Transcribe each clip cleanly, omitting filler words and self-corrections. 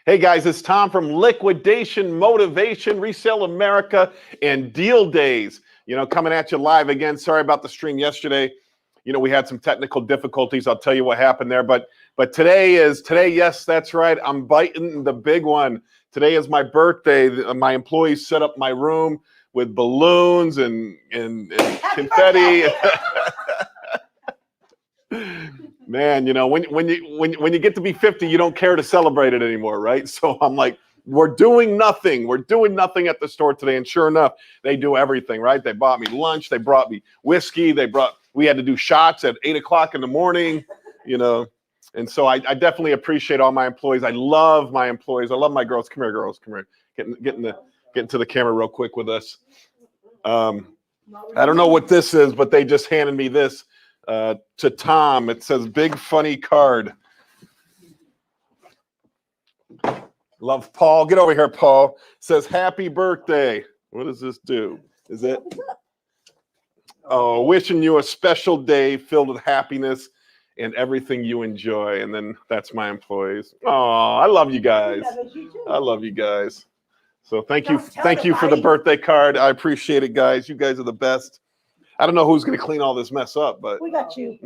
Hey guys, it's Tom from Liquidation Motivation, Resale America, and Deal Days. Coming at you live again. Sorry about the stream yesterday. We had some technical difficulties. I'll tell you what happened there. But today. Yes, that's right. I'm biting the big one. Today is my birthday. My employees set up my room with balloons and confetti. Man, when you get to be 50, you don't care to celebrate it anymore, right? So I'm like, we're doing nothing. We're doing nothing at the store today. And sure enough, they do everything, right? They bought me lunch. They brought me whiskey. We had to do shots at 8 o'clock in the morning, And so I definitely appreciate all my employees. I love my employees. I love my girls. Come here, girls. Come here. Getting to the camera real quick with us. I don't know what this is, but they just handed me this. To Tom, it says big funny card. Love Paul. Get over here, Paul. It says happy birthday. What does this do? Is it? Oh, wishing you a special day filled with happiness and everything you enjoy. And then that's my employees. Oh, I love you guys. I love you guys. So thank you for the birthday card. I appreciate it, guys. You guys are the best. I don't know who's going to clean all this mess up, but we got you.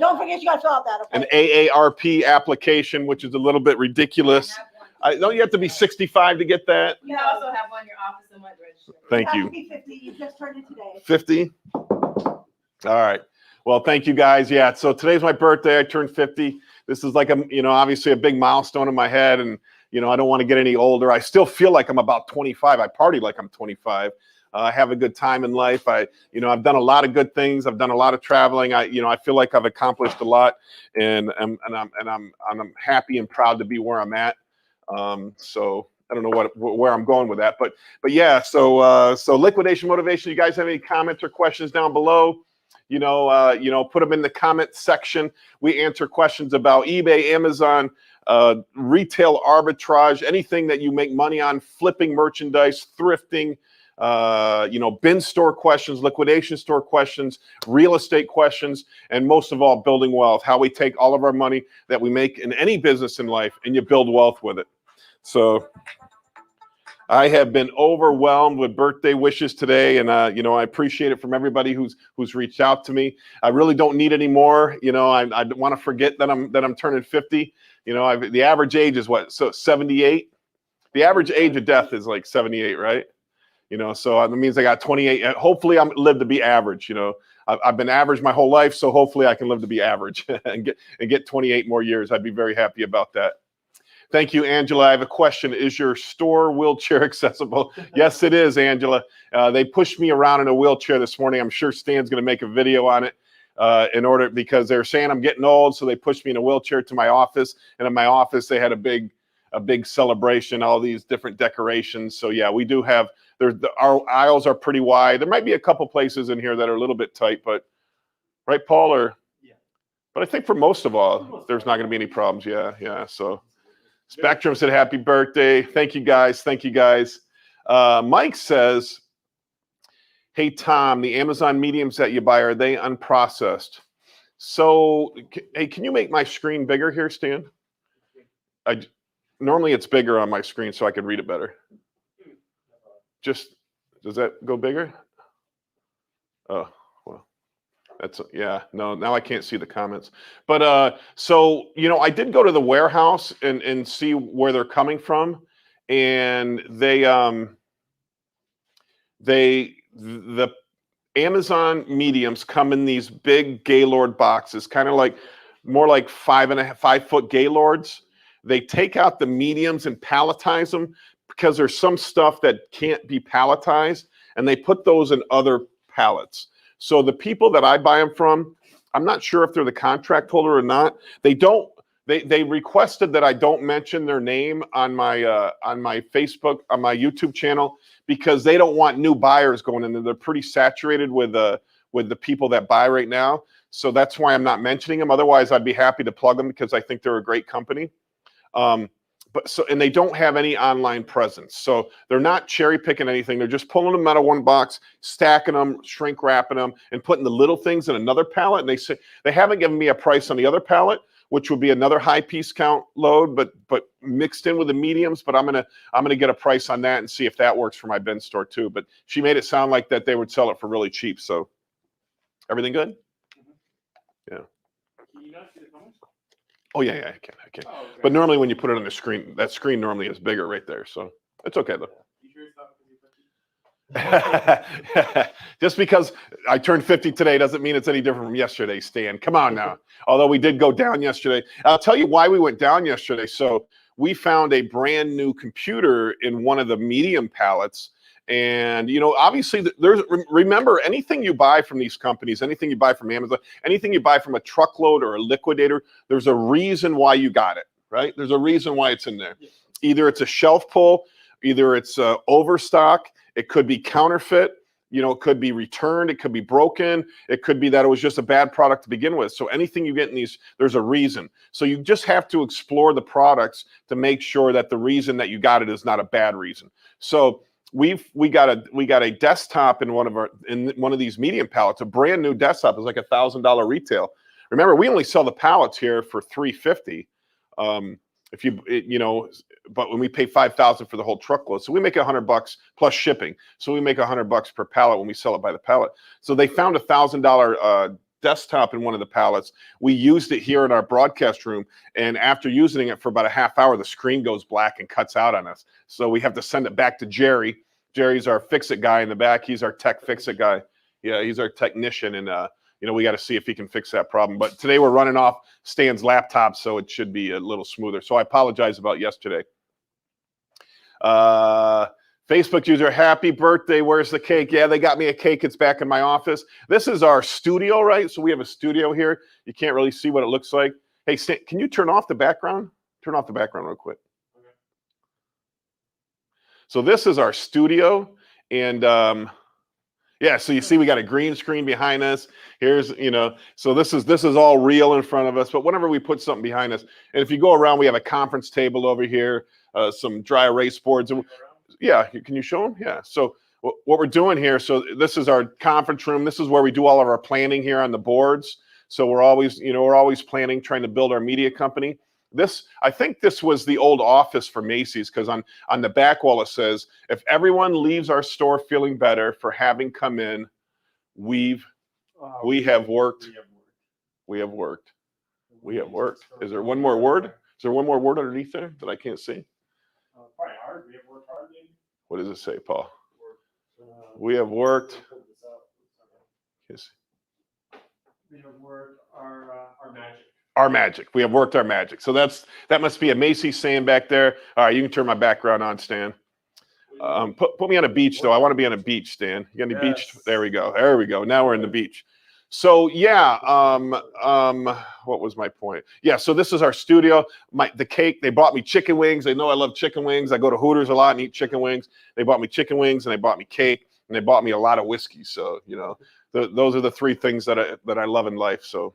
Don't forget you got to fill out that. Okay? An AARP application, which is a little bit ridiculous. Don't you have to be 65 to get that? You also have one in your office and one registered. Thank you. Have to be 50. You just turned it today. 50? All right. Well, thank you guys. Yeah. So today's my birthday. I turned 50. This is like obviously a big milestone in my head, and I don't want to get any older. I still feel like I'm about 25. I party like I'm 25. I have a good time in life. I've done a lot of good things. I've done a lot of traveling. I feel like I've accomplished a lot, and I'm happy and proud to be where I'm at. So I don't know where I'm going with that, but yeah. So liquidation motivation. You guys have any comments or questions down below? Put them in the comment section. We answer questions about eBay, Amazon, retail arbitrage, anything that you make money on, flipping merchandise, thrifting. Bin store questions, liquidation store questions, real estate questions, and most of all, building wealth, how we take all of our money that we make in any business in life and you build wealth with it. So I have been overwhelmed with birthday wishes today, and I appreciate it from everybody who's reached out to me. I really don't need any more. I want to forget that I'm turning 50. The average age is what? So 78. The average age of death is like 78, right? So that means I got 28. Hopefully I'm live to be average. I've been average my whole life, so hopefully I can live to be average and get 28 more years. I'd be very happy about that. Thank you, Angela. I have a question. Is your store wheelchair accessible? Yes, it is, Angela. They pushed me around in a wheelchair this morning. I'm sure Stan's going to make a video on it because they're saying I'm getting old, so they pushed me in a wheelchair to my office. And in my office, they had a big celebration, all these different decorations. So yeah, we do have. Our aisles are pretty wide. There might be a couple places in here that are a little bit tight, but right, Paul? Yeah. But I think for most of all, there's not going to be any problems. Yeah. So Spectrum said happy birthday. Thank you guys. Mike says, hey, Tom, the Amazon mediums that you buy, are they unprocessed? So, hey, can you make my screen bigger here, Stan? Normally it's bigger on my screen so I can read it better. Does that go bigger? Oh, well, now I can't see the comments. But, so, I did go to the warehouse and see where they're coming from. And the Amazon mediums come in these big Gaylord boxes, kind of like more like 5 foot Gaylords. They take out the mediums and palletize them, because there's some stuff that can't be palletized, and they put those in other pallets. So the people that I buy them from, I'm not sure if they're the contract holder or not. They requested that I don't mention their name on my Facebook, on my YouTube channel, because they don't want new buyers going in there. They're pretty saturated with the people that buy right now. So that's why I'm not mentioning them. Otherwise, I'd be happy to plug them because I think they're a great company. And they don't have any online presence. So they're not cherry picking anything. They're just pulling them out of one box, stacking them, shrink wrapping them, and putting the little things in another pallet. And they say they haven't given me a price on the other pallet, which would be another high piece count load, but mixed in with the mediums. But I'm gonna get a price on that and see if that works for my bin store too. But she made it sound like that they would sell it for really cheap. So everything good? Yeah. Can you not see the comments? Oh yeah, I can. Oh, okay. But normally when you put it on the screen, that screen normally is bigger right there. So it's okay though. You sure it's not because you're 50? Just because I turned 50 today doesn't mean it's any different from yesterday, Stan. Come on now. Although we did go down yesterday. I'll tell you why we went down yesterday. So we found a brand new computer in one of the medium pallets. And, you know, obviously remember, anything you buy from these companies, anything you buy from Amazon, anything you buy from a truckload or a liquidator, there's a reason why you got it, right? There's a reason why it's in there. Either it's a shelf pull, either it's overstock, it could be counterfeit, you know, it could be returned, it could be broken, it could be that it was just a bad product to begin with. So anything you get in these, there's a reason. So you just have to explore the products to make sure that the reason that you got it is not a bad reason. So we got a desktop in one of these medium pallets, a brand new desktop. It's like $1,000 retail. Remember, we only sell the pallets here for $350. You know, but when we pay $5,000 for the whole truckload, so we make $100 plus shipping. So we make $100 per pallet when we sell it by the pallet. So they found $1,000 desktop in one of the pallets. We used it here in our broadcast room, and after using it for about a half hour, the screen goes black and cuts out on us. So we have to send it back to Jerry. Jerry's our fix-it guy in the back. He's our tech fix-it guy. Yeah, he's our technician, and you know, we got to see if he can fix that problem. But today we're running off Stan's laptop, so it should be a little smoother. So I apologize about yesterday. Facebook user, happy birthday. Where's the cake? Yeah, they got me a cake. It's back in my office. This is our studio, right? So we have a studio here. You can't really see what it looks like. Hey, Stan, can you turn off the background? Turn off the background real quick. Okay. So this is our studio. And yeah, so you see we got a green screen behind us. Here's, you know, so this is all real in front of us. But whenever we put something behind us, and if you go around, we have a conference table over here, some dry erase boards. And yeah, can you show them? Yeah. So what we're doing here, so this is our conference room. This is where we do all of our planning here on the boards. So we're always, you know, we're always planning, trying to build our media company. I think this was the old office for Macy's, because on the back wall it says, if everyone leaves our store feeling better for having come in, we have worked. Is there one more word? Is there one more word underneath there that I can't see? Probably hard. We have worked hard, maybe. What does it say, Paul? We have worked. Yes. We have worked our magic. Our magic. We have worked our magic. So that must be a Macy's saying back there. All right, you can turn my background on, Stan. Put me on a beach though. I want to be on a beach, Stan. You got any beach? There we go. There we go. Now we're in the beach. So yeah, what was my point? Yeah, so this is our studio. The cake, they bought me chicken wings. They know I love chicken wings. I go to Hooters a lot and eat chicken wings. They bought me chicken wings and they bought me cake and they bought me a lot of whiskey. So, you know, those are the three things that I love in life. So,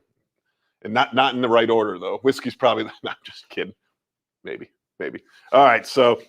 and not in the right order though. Whiskey's probably not, just kidding. Maybe. All right, so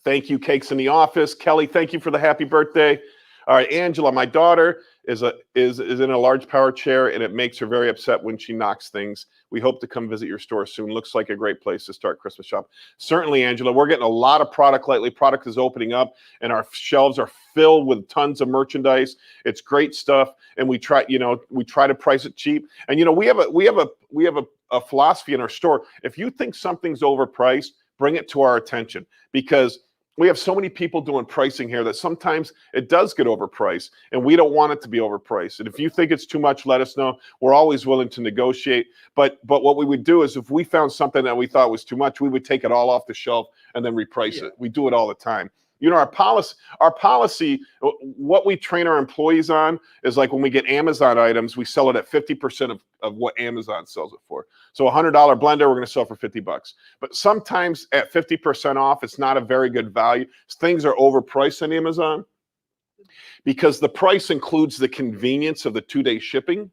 thank you, Cakes in the Office. Kelly, thank you for the happy birthday. All right, Angela, my daughter is in a large power chair, and it makes her very upset when she knocks things. We hope to come visit your store soon. Looks like a great place to start Christmas shop. Certainly, Angela, we're getting a lot of product lately. Product is opening up, and our shelves are filled with tons of merchandise. It's great stuff, and we try to price it cheap. And you know, we have a philosophy in our store. If you think something's overpriced, bring it to our attention, because we have so many people doing pricing here that sometimes it does get overpriced, and we don't want it to be overpriced. And if you think it's too much, let us know. We're always willing to negotiate. But what we would do is, if we found something that we thought was too much, we would take it all off the shelf and then reprice it. We do it all the time. You know, our policy, what we train our employees on is, like, when we get Amazon items, we sell it at 50% of what Amazon sells it for. So a $100 blender, we're going to sell for $50. But sometimes at 50% off, it's not a very good value. Things are overpriced on Amazon because the price includes the convenience of the 2-day shipping.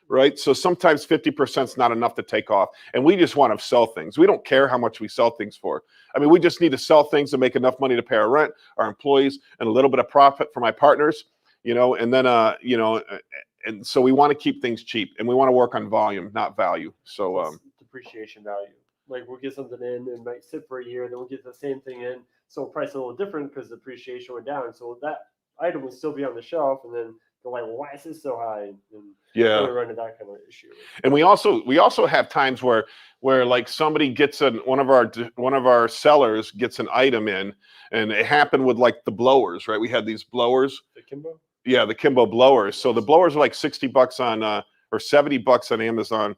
Right? So sometimes 50% is not enough to take off. And we just want to sell things. We don't care how much we sell things for. I mean, we just need to sell things to make enough money to pay our rent, our employees, and a little bit of profit for my partners, you know, and then, and so we want to keep things cheap, and we want to work on volume, not value. So, to depreciation value. Like we'll get something in and might sit for a year, then we'll get the same thing in. So price a little different because the depreciation went down. So that item will still be on the shelf, and then they're like, well, why is this so high? And Yeah. we run into that kind of issue. And we also have times where like somebody gets one of our sellers gets an item in, and it happened with like the blowers, right? We had these blowers. The Kimbo? Yeah, the Kimbo blowers. So the blowers are like $60 on or $70 on Amazon,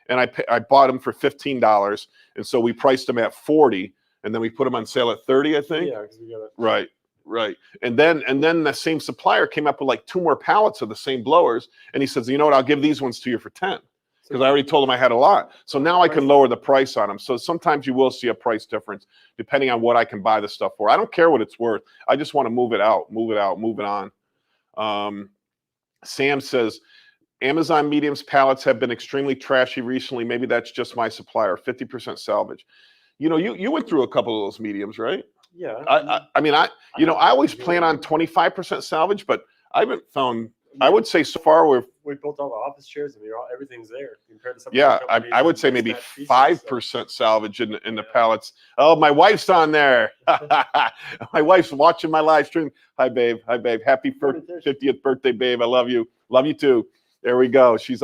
and I bought them for $15, and so we priced them at $40, and then we put them on sale at $30, I think. Yeah, because we got it. Right. And then the same supplier came up with like 2 more pallets of the same blowers, and he says, you know what, I'll give these ones to you for 10. Because I already told him I had a lot. So now I can lower the price on them. So sometimes you will see a price difference depending on what I can buy the stuff for. I don't care what it's worth. I just want to move it on. Sam says, Amazon mediums pallets have been extremely trashy recently. Maybe that's just my supplier. 50% salvage. You know, you went through a couple of those mediums, right? Yeah. I mean, I always plan on 25% salvage, but I haven't found. I would say so far we built all the office chairs and everything's there compared to some. Yeah, I would say maybe 5% salvage in the pallets. Oh, my wife's on there. My wife's watching my live stream. Hi, babe. Happy 50th birthday, babe. I love you. Love you too. There we go. She's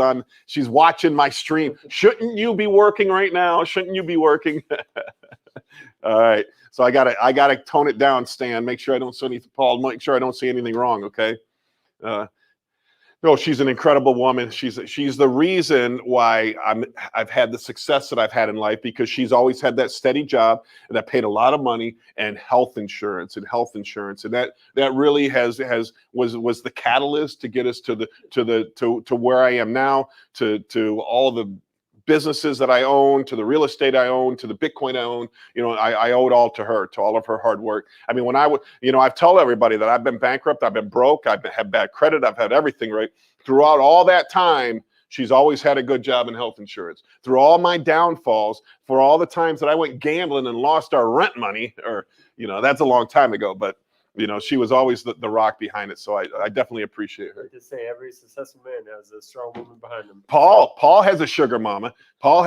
watching my stream. Shouldn't you be working right now? Shouldn't you be working? All right. So I gotta tone it down, Stan. Make sure I don't see anything, Paul. Make sure I don't see anything wrong. Okay. No, she's an incredible woman. She's the reason why I've had the success that I've had in life, because she's always had that steady job that paid a lot of money, and health insurance, and that really was the catalyst to get us to where I am now, to all the businesses that I own, to the real estate I own, to the Bitcoin I own. You know, I owe it all to her, to all of her hard work. I mean, when I've told everybody that I've been bankrupt, I've been broke, I've had bad credit, I've had everything, right? Throughout all that time, she's always had a good job in health insurance. Through all my downfalls, for all the times that I went gambling and lost our rent money, or, you know, that's a long time ago, but you know, she was always the rock behind it. So I definitely appreciate her. I just say every successful man has a strong woman behind him. Paul has a sugar mama. Paul,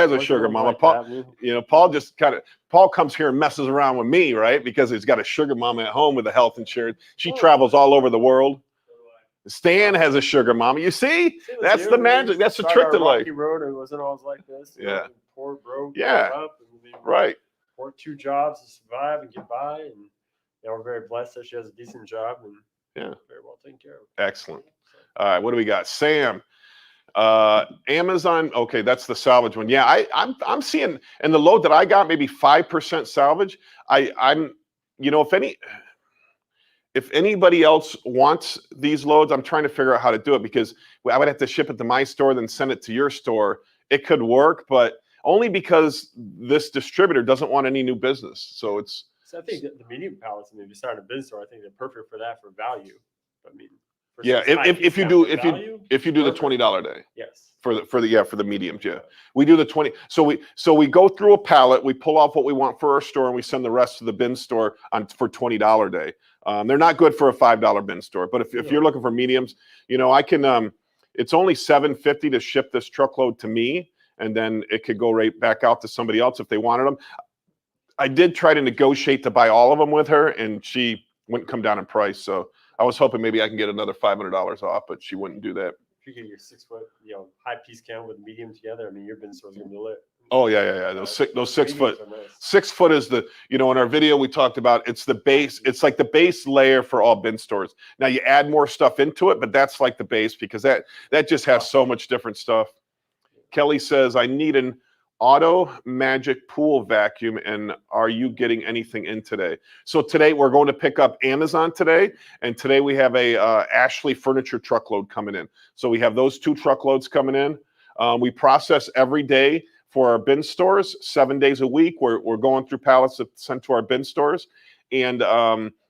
you know, Paul comes here and messes around with me, right? Because he's got a sugar mama at home with the health insurance. She travels all over the world. Stan has a sugar mama. You see, that's the magic. That's the trick to life. Road, it wasn't always like this. Yeah. Poor, broke. Yeah. Right. Work 2 jobs to survive and get by, and we're very blessed that she has a decent job and very well taken care of. Excellent. All right, what do we got? Sam, Amazon. Okay, that's the salvage one. Yeah, I'm seeing, and the load that I got, maybe 5% salvage. I'm, you know, if anybody else wants these loads, I'm trying to figure out how to do it, because I would have to ship it to my store, then send it to your store. It could work, but only because this distributor doesn't want any new business. So it's. So I think that the medium pallets, and if you start a business store, I think they're perfect for that, for value. I mean, yeah, if you do the $20 day. Yes. For the mediums, yeah. We do the 20. So we go through a pallet, we pull off what we want for our store, and we send the rest to the bin store for $20 day. They're not good for a $5 bin store, but if you're looking for mediums, you know, I can. It's only $7.50 to ship this truckload to me, and then it could go right back out to somebody else if they wanted them. I did try to negotiate to buy all of them with her, and she wouldn't come down in price. So I was hoping maybe I can get another $500 off, but she wouldn't do that. If you get your 6 foot, high piece count with medium together, I mean, your bin store's gonna be lit. Oh yeah. Those 6 foot. Nice. 6 foot is in our video we talked about. It's the base. It's like the base layer for all bin stores. Now you add more stuff into it, but that's like the base, because that just has so much different stuff. Kelly says, I need an Auto Magic pool vacuum, and are you getting anything in today? So today we're going to pick up Amazon today, and today we have a Ashley Furniture truckload coming in. So we have those 2 truckloads coming in. We process every day for our bin stores, 7 days a week. We're going through pallets that sent to our bin stores, and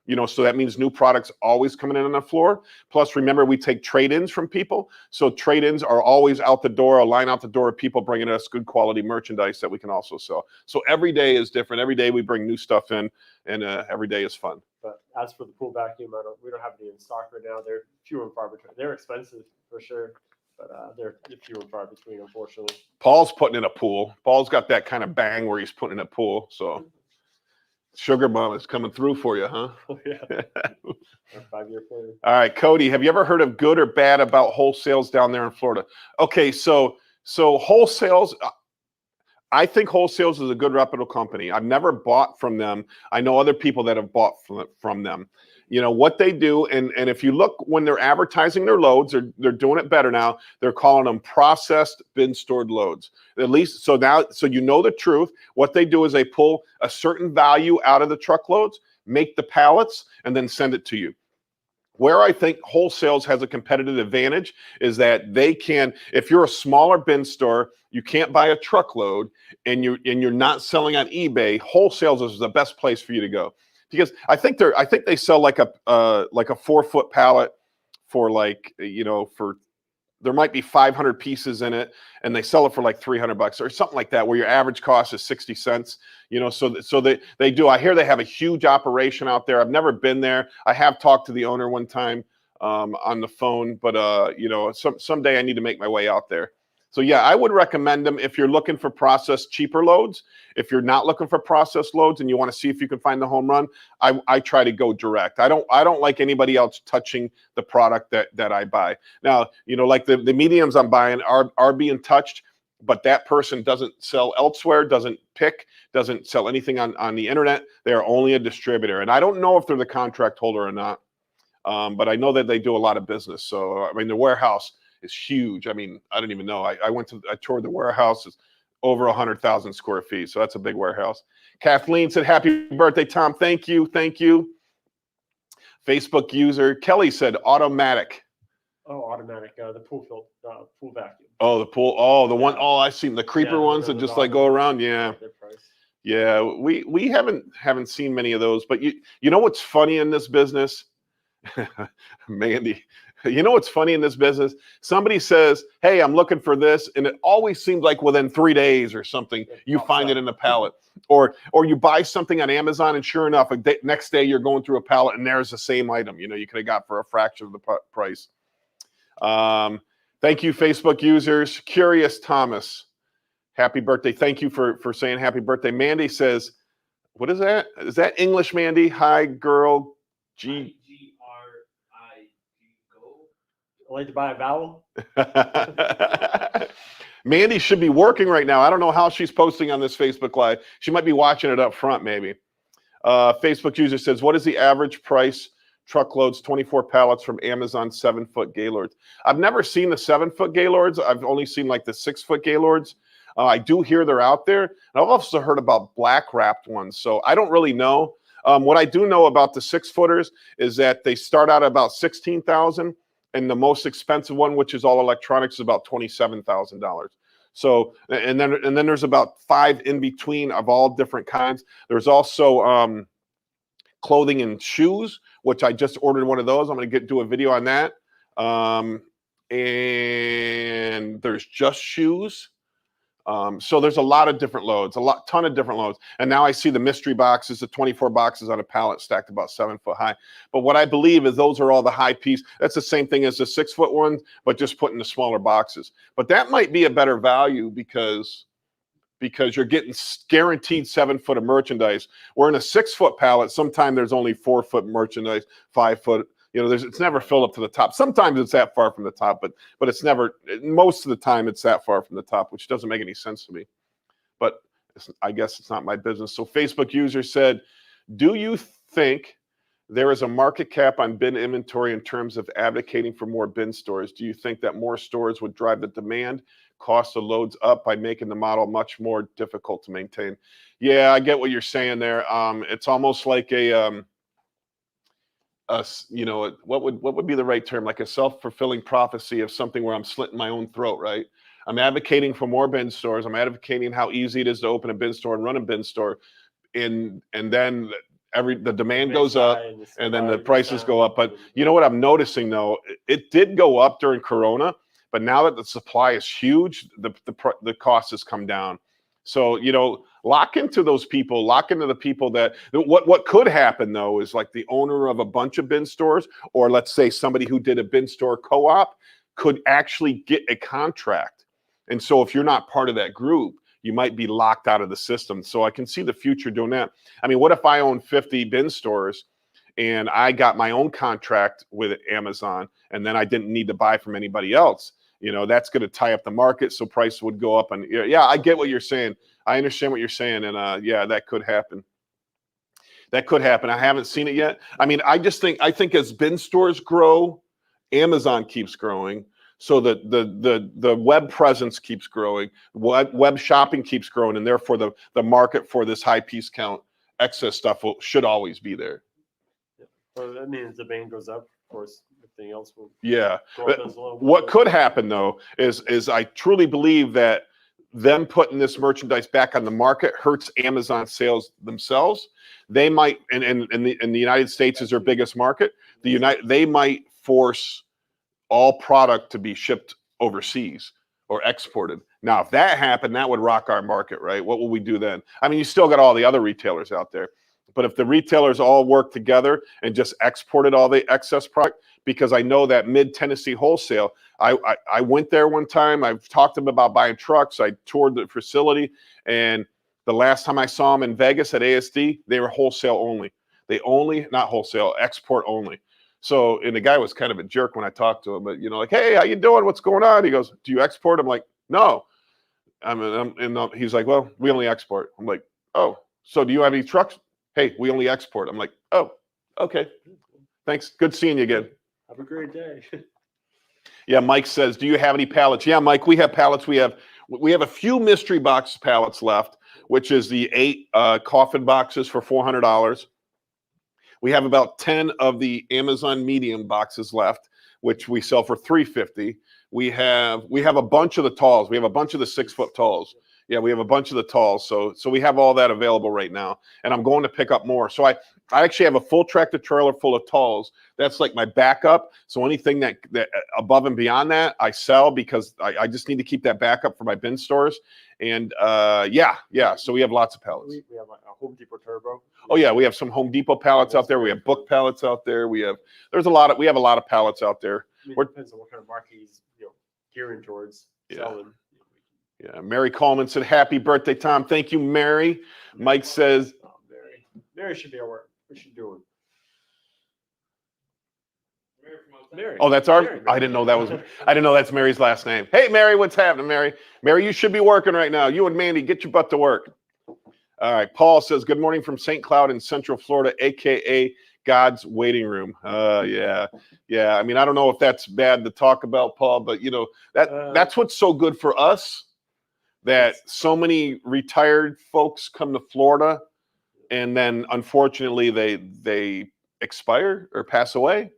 you know, so that means new products always coming in on the floor. Plus, remember, we take trade-ins from people. So trade-ins are always out the door, a line out the door of people bringing us good quality merchandise that we can also sell. So every day is different. Every day we bring new stuff in, and every day is fun. But as for the pool vacuum, we don't have any in stock right now. They're few and far between. They're expensive for sure. but they're few and far between, unfortunately. Paul's putting in a pool. Paul's got that kind of bang where he's putting in a pool. So Sugar Mom is coming through for you, huh? Oh, yeah. Our 5-year plan. All right, Cody, have you ever heard of good or bad about Wholesales down there in Florida? Okay, so Wholesales, I think Wholesales is a good reputable company. I've never bought from them. I know other people that have bought from them. You know what they do, and if you look when they're advertising their loads, they're doing it better now. They're calling them processed bin stored loads. At least so you know the truth. What they do is they pull a certain value out of the truckloads, make the pallets, and then send it to you. Where I think Wholesales has a competitive advantage is that they can, if you're a smaller bin store, you can't buy a truckload, and you're not selling on eBay. Wholesales is the best place for you to go, because I think they sell like a 4-foot pallet for there might be 500 pieces in it, and they sell it for like $300 or something like that, where your average cost is 60 cents. So they do. I hear they have a huge operation out there. I've never been there. I have talked to the owner one time on the phone, but someday I need to make my way out there. So yeah, I would recommend them if you're looking for processed cheaper loads. If you're not looking for processed loads and you want to see if you can find the home run, I try to go direct. I don't like anybody else touching the product that I buy. Now, like the mediums I'm buying are being touched, but that person doesn't sell elsewhere, doesn't sell anything on the internet. They're only a distributor. And I don't know if they're the contract holder or not, but I know that they do a lot of business. So, I mean, the warehouse is huge. I mean, I don't even know. I toured the warehouse. It's over 100,000 square feet. So that's a big warehouse. Kathleen said, happy birthday, Tom. Thank you. Thank you. Facebook user Kelly said, automatic. Oh, automatic. The pool vacuum. Oh, the pool. Oh, the one. Oh, I've seen the creeper ones that just like go around. Yeah. Yeah. We haven't seen many of those, but you know what's funny in this business? Mandy, you know what's funny in this business? Somebody says, hey, I'm looking for this, and it always seems like within 3 days or something, you find it in a pallet. Or you buy something on Amazon, and sure enough, next day you're going through a pallet, and there's the same item you could have got for a fraction of the price. Thank you, Facebook users. Curious Thomas, happy birthday. Thank you for saying happy birthday. Mandy says, what is that? Is that English, Mandy? Hi, girl. I like to buy a vowel. Mandy should be working right now. I don't know how she's posting on this Facebook Live. She might be watching it up front, maybe. Facebook user says, what is the average price truckloads, 24 pallets from Amazon 7-foot Gaylords? I've never seen the 7-foot Gaylords. I've only seen like the 6-foot Gaylords. I do hear they're out there. And I've also heard about black wrapped ones. So I don't really know. What I do know about the 6-footers is that they start out at about $16,000. And the most expensive one, which is all electronics, is about $27,000. So, and then there's about 5 in between of all different kinds. There's also clothing and shoes, which I just ordered one of those. I'm going to do a video on that. And there's just shoes. So there's a lot of different loads, ton of different loads. And now I see the mystery boxes, the 24 boxes on a pallet stacked about 7 foot high. But what I believe is those are all the high piece. That's the same thing as the 6-foot ones, but just put in the smaller boxes. But that might be a better value because you're getting guaranteed 7-foot of merchandise. Where in a 6-foot pallet, sometimes there's only 4-foot merchandise, 5-foot. It's never filled up to the top. Sometimes it's that far from the top, but it's never. Most of the time, it's that far from the top, which doesn't make any sense to me. But I guess it's not my business. So Facebook user said, do you think there is a market cap on bin inventory in terms of advocating for more bin stores? Do you think that more stores would drive the demand, cost of loads up by making the model much more difficult to maintain? Yeah, I get what you're saying there. It's almost like what would be the right term? Like a self-fulfilling prophecy of something where I'm slitting my own throat, right? I'm advocating for more bin stores. I'm advocating how easy it is to open a bin store and run a bin store. And then the demand goes up and then the prices go up. But you know what I'm noticing though? It did go up during Corona, but now that the supply is huge, the cost has come down. So, lock into those people, lock into the people that, what could happen though is like the owner of a bunch of bin stores, or let's say somebody who did a bin store co-op could actually get a contract. And so if you're not part of that group, you might be locked out of the system. So I can see the future doing that. I mean, what if I own 50 bin stores and I got my own contract with Amazon, and then I didn't need to buy from anybody else? You know, that's going to tie up the market, so price would go up. And yeah, I get what you're saying. I understand what you're saying, and yeah, that could happen. That could happen. I haven't seen it yet. I mean, I think as bin stores grow, Amazon keeps growing. So the web presence keeps growing, web shopping keeps growing, and therefore the market for this high piece count excess stuff should always be there. Well, that means the demand goes up, of course. Everything else will Yeah. go up as well. What could happen though is I truly believe that them putting this merchandise back on the market hurts Amazon sales themselves. They might, and the United States is their biggest market. They might force all product to be shipped overseas or exported. Now, if that happened, that would rock our market, right? What will we do then? I mean, you still got all the other retailers out there, but if the retailers all work together and just exported all the excess product, because I know that mid-Tennessee wholesale, I went there one time. I've talked to them about buying trucks. I toured the facility, and the last time I saw them in Vegas at ASD, they were wholesale only. They only, not wholesale, export only. So, and the guy was kind of a jerk when I talked to him, but you know, like, hey, how you doing? What's going on? He goes, do you export? I'm like, no. He's like, well, we only export. I'm like, oh, so do you have any trucks? Hey, we only export. I'm like, oh, okay. Thanks. Good seeing you again. Have a great day. Yeah, Mike says, do you have any pallets? Yeah, Mike, we have pallets. We have a few mystery box pallets left, which is the 8 coffin boxes for $400. We have about 10 of the Amazon medium boxes left, which we sell for $350. We have a bunch of the talls. We have a bunch of the 6-foot talls. Yeah, we have a bunch of the talls. So we have all that available right now. And I'm going to pick up more. So I actually have a full tractor trailer full of talls. That's like my backup. So anything that above and beyond that, I sell because I just need to keep that backup for my bin stores. And yeah. So we have lots of pallets. We have a Home Depot Turbo. Oh yeah, we have some Home Depot pallets out there. We have book pallets out there. We have a lot of pallets out there. I mean, it depends on what kind of market he's gearing towards selling. Yeah, Mary Coleman said, happy birthday, Tom. Thank you, Mary. Mike says, Mary should be our, what she doing? Mary. Oh, that's our, I didn't know that's Mary's last name. Hey, Mary, what's happening, Mary? Mary, you should be working right now. You and Mandy, get your butt to work. All right, Paul says, good morning from St. Cloud in Central Florida, AKA God's waiting room. Yeah. I mean, I don't know if that's bad to talk about, Paul, but you know, that's what's so good for us, that so many retired folks come to Florida and then unfortunately they expire or pass away.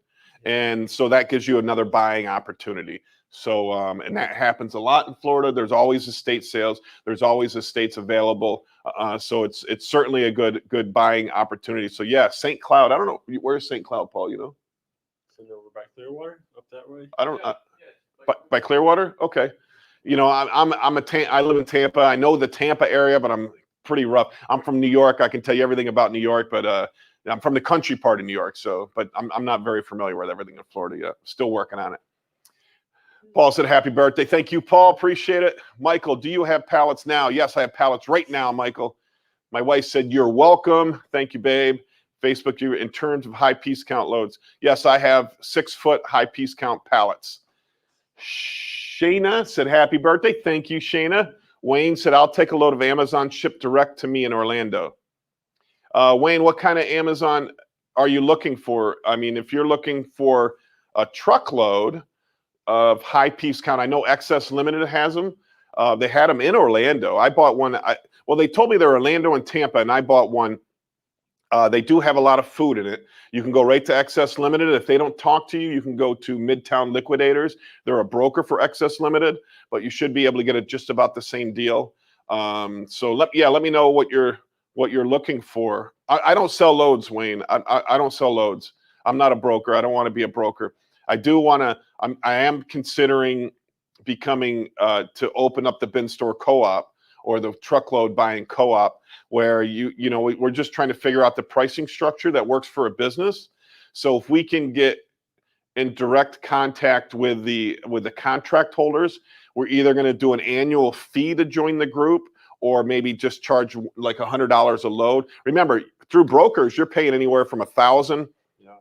And so that gives you another buying opportunity. So, and that happens a lot in Florida. There's always estate sales. There's always estates available. So it's certainly a good buying opportunity. So yeah, St. Cloud. I don't know, where's St. Cloud, Paul? You know? Send over by Clearwater up that way. I don't. By Clearwater. Okay. You know, I live in Tampa. I know the Tampa area, but I'm pretty rough. I'm from New York. I can tell you everything about New York, but I'm from the country part of New York. So, but I'm not very familiar with everything in Florida yet. Still working on it. Paul said, happy birthday. Thank you, Paul. Appreciate it. Michael, do you have pallets now? Yes, I have pallets right now, Michael. My wife said, you're welcome. Thank you, babe. Facebook, you in terms of high piece count loads. Yes, I have 6-foot high piece count pallets. Shayna said, happy birthday. Thank you, Shayna. Wayne said, I'll take a load of Amazon shipped direct to me in Orlando. Wayne, what kind of Amazon are you looking for? I mean, if you're looking for a truckload of high piece count, I know Excess Limited has them. They had them in Orlando. I bought one. Well, they told me they're Orlando and Tampa, and I bought one. They do have a lot of food in it. You can go right to Excess Limited. If they don't talk to you, you can go to Midtown Liquidators. They're a broker for Excess Limited, but you should be able to get it just about the same deal. So let me know what you're looking for. I don't sell loads, Wayne. I don't sell loads. I'm not a broker. I don't want to be a broker. I am considering becoming to open up the bin store co-op or the truckload buying co-op, where we're just trying to figure out the pricing structure that works for a business. So if we can get in direct contact with the contract holders. We're either going to do an annual fee to join the group, or maybe just charge like $100 a load. Remember, through brokers, you're paying anywhere from $1,000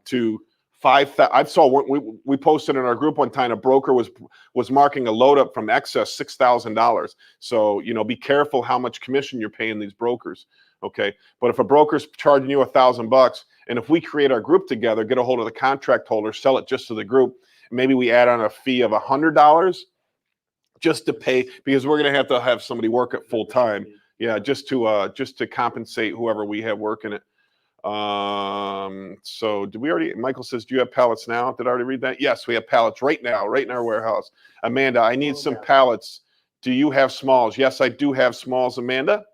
to $5,000. I saw we posted in our group one time, a broker was marking a load up from excess $6,000. So be careful how much commission you're paying these brokers. Okay, but if a broker's charging you $1,000, and if we create our group together, get a hold of the contract holder, sell it just to the group, maybe we add on a fee of $100 just to pay, because we're going to have somebody work it full time. Yeah, just to compensate whoever we have working it. So did we already? Michael says, do you have pallets now? Did I already read that? Yes, we have pallets right now, right in our warehouse. Amanda, I need some pallets. Do you have smalls? Yes, I do have smalls, Amanda.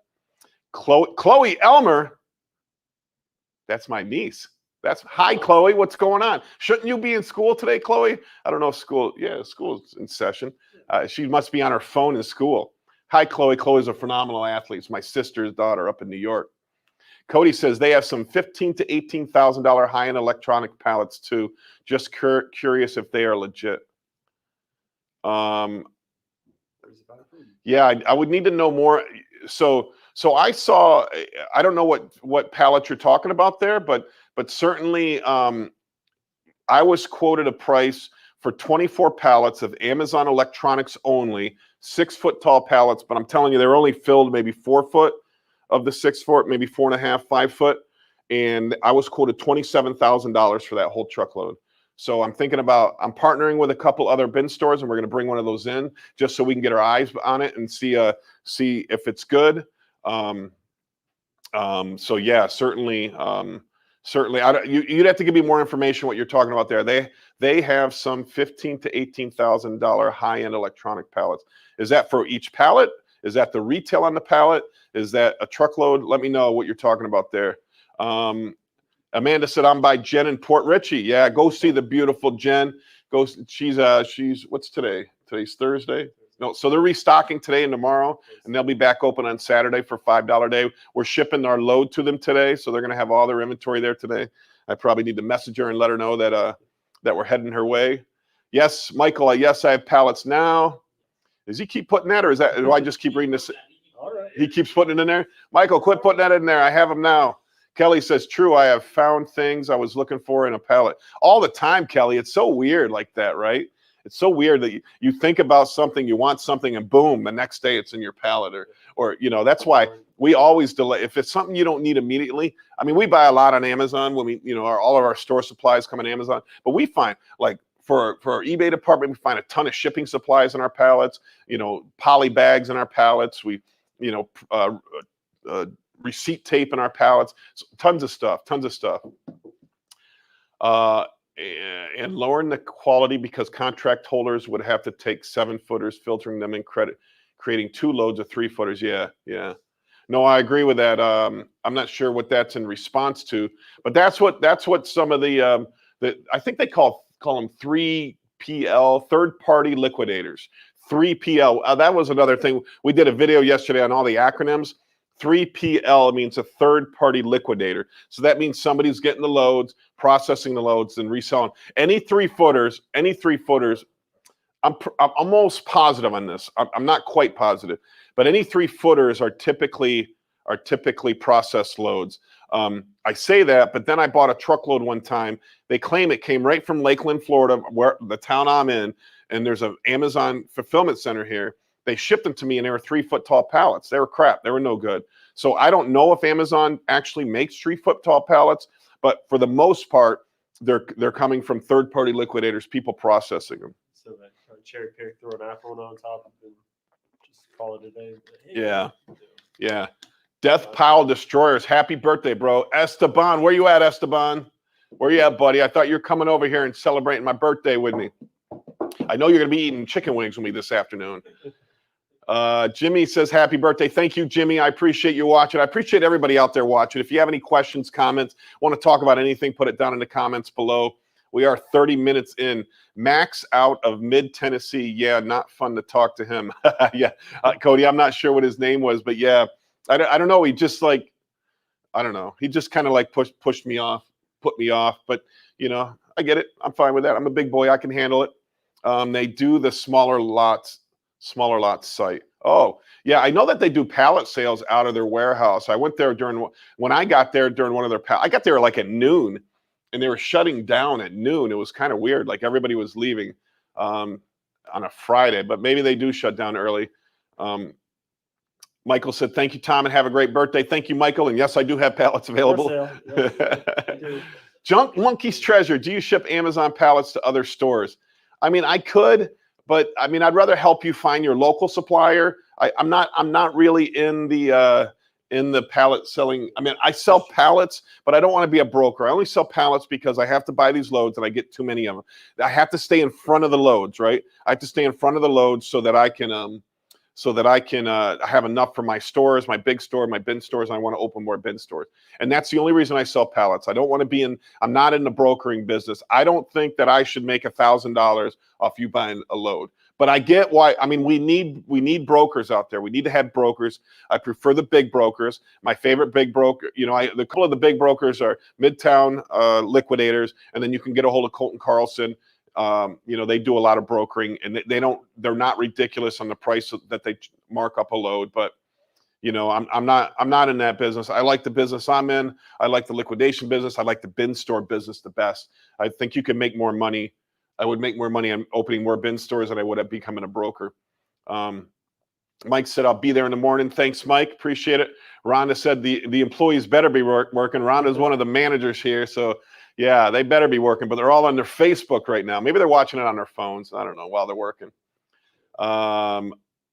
Chloe Elmer, that's my niece. Hi, Chloe. What's going on? Shouldn't you be in school today, Chloe? I don't know if school's in session. She must be on her phone in school. Hi, Chloe. Chloe's a phenomenal athlete. It's my sister's daughter up in New York. Cody says they have some $15,000 to $18,000 high-end electronic pallets too. Just curious if they are legit. Yeah, I would need to know more. So I saw, I don't know what pallets you're talking about there, but certainly I was quoted a price for 24 pallets of Amazon Electronics only, 6 foot tall pallets, but I'm telling you, they're only filled maybe 4 foot of the 6 foot, maybe 4.5, 5 foot. And I was quoted $27,000 for that whole truckload. So I'm partnering with a couple other bin stores, and we're going to bring one of those in just so we can get our eyes on it and see if it's good. So yeah, certainly, you'd have to give me more information what you're talking about there. They have some $15,000 to $18,000 high-end electronic pallets. Is that for each pallet? Is that the retail on the pallet? Is that a truckload? Let me know what you're talking about there. Amanda said, I'm by Jen in Port Richey. Yeah, go see the beautiful Jen. She's what's today? Today's Thursday. No, so they're restocking today and tomorrow, and they'll be back open on Saturday for $5 a day. We're shipping our load to them today, so they're going to have all their inventory there today. I probably need to message her and let her know that we're heading her way. Yes, Michael. Yes, I have pallets now. Does he keep putting that, or do I just keep reading this? All right. He keeps putting it in there. Michael, quit putting that in there. I have them now. Kelly says, true, I have found things I was looking for in a pallet. All the time, Kelly. It's so weird like that, right? It's so weird that you think about something, you want something, and boom, the next day it's in your pallet. Or that's why we always delay. If it's something you don't need immediately, I mean, we buy a lot on Amazon when all of our store supplies come on Amazon. But we find, like, for our eBay department, we find a ton of shipping supplies in our pallets, poly bags in our pallets. We, receipt tape in our pallets, so tons of stuff. And lowering the quality because contract holders would have to take 7-footers, filtering them in creating 2 loads of 3-footers. Yeah. No, I agree with that. I'm not sure what that's in response to, but that's what some of the I think they call them 3PL, third-party liquidators. 3PL. That was another thing. We did a video yesterday on all the acronyms. 3PL means a third-party liquidator. So that means somebody's getting the loads, processing the loads, and reselling. Any 3-footers, I'm almost positive on this. I'm not quite positive, but any 3-footers are typically processed loads. I say that, but then I bought a truckload one time. They claim it came right from Lakeland, Florida, where the town I'm in, and there's an Amazon fulfillment center here. They shipped them to me, and they were 3-foot tall pallets. They were crap. They were no good. So I don't know if Amazon actually makes 3-foot tall pallets, but for the most part, they're coming from third-party liquidators, people processing them. So that cherry pick, throw an apple on top, and just call it a day. Yeah. Death Pile Destroyers. Happy birthday, bro. Esteban, where you at, Esteban? Where you at, buddy? I thought you were coming over here and celebrating my birthday with me. I know you're going to be eating chicken wings with me this afternoon. Jimmy says, happy birthday. Thank you, Jimmy. I appreciate you watching. I appreciate everybody out there watching. If you have any questions, comments, want to talk about anything, put it down in the comments below. We are 30 minutes in. Max out of mid-Tennessee. Yeah, not fun to talk to him. Yeah, Cody, I'm not sure what his name was, but yeah, I don't know. He just I don't know. He just kind of pushed me off, put me off. But, I get it. I'm fine with that. I'm a big boy. I can handle it. They do the smaller lots site. Oh, yeah. I know that they do pallet sales out of their warehouse. I went there when I got there during one of their, I got there like at noon and they were shutting down at noon. It was kind of weird. Like everybody was leaving on a Friday, but maybe they do shut down early. Michael said, thank you, Tom, and have a great birthday. Thank you, Michael. And yes, I do have pallets available. Yes, I do. Junk Monkey's Treasure. Do you ship Amazon pallets to other stores? I mean, I could, but I mean, I'd rather help you find your local supplier. I'm not really in the pallet selling. I mean, I sell pallets, but I don't want to be a broker. I only sell pallets because I have to buy these loads and I get too many of them. I have to stay in front of the loads, right? I have to stay in front of the loads so that I can have enough for my stores, my big store, my bin stores. And I want to open more bin stores. And that's the only reason I sell pallets. I don't want to be I'm not in the brokering business. I don't think that I should make $1,000 off you buying a load. But I get why. I mean, we need brokers out there. We need to have brokers. I prefer the big brokers. My favorite big broker, the couple of the big brokers are Midtown Liquidators, and then you can get a hold of Colton Carlson. They do a lot of brokering, and they're not ridiculous on the price that they mark up a load. But I'm not in that business. I like the business I'm in. I like the liquidation business. I like the bin store business the best. I think you can make more money. I would make more money on opening more bin stores than I would at becoming a broker. Mike said, I'll be there in the morning. Thanks, Mike. Appreciate it. Rhonda said the employees better be working. Rhonda's one of the managers here. So, yeah, they better be working. But they're all on their Facebook right now. Maybe they're watching it on their phones. I don't know, while they're working.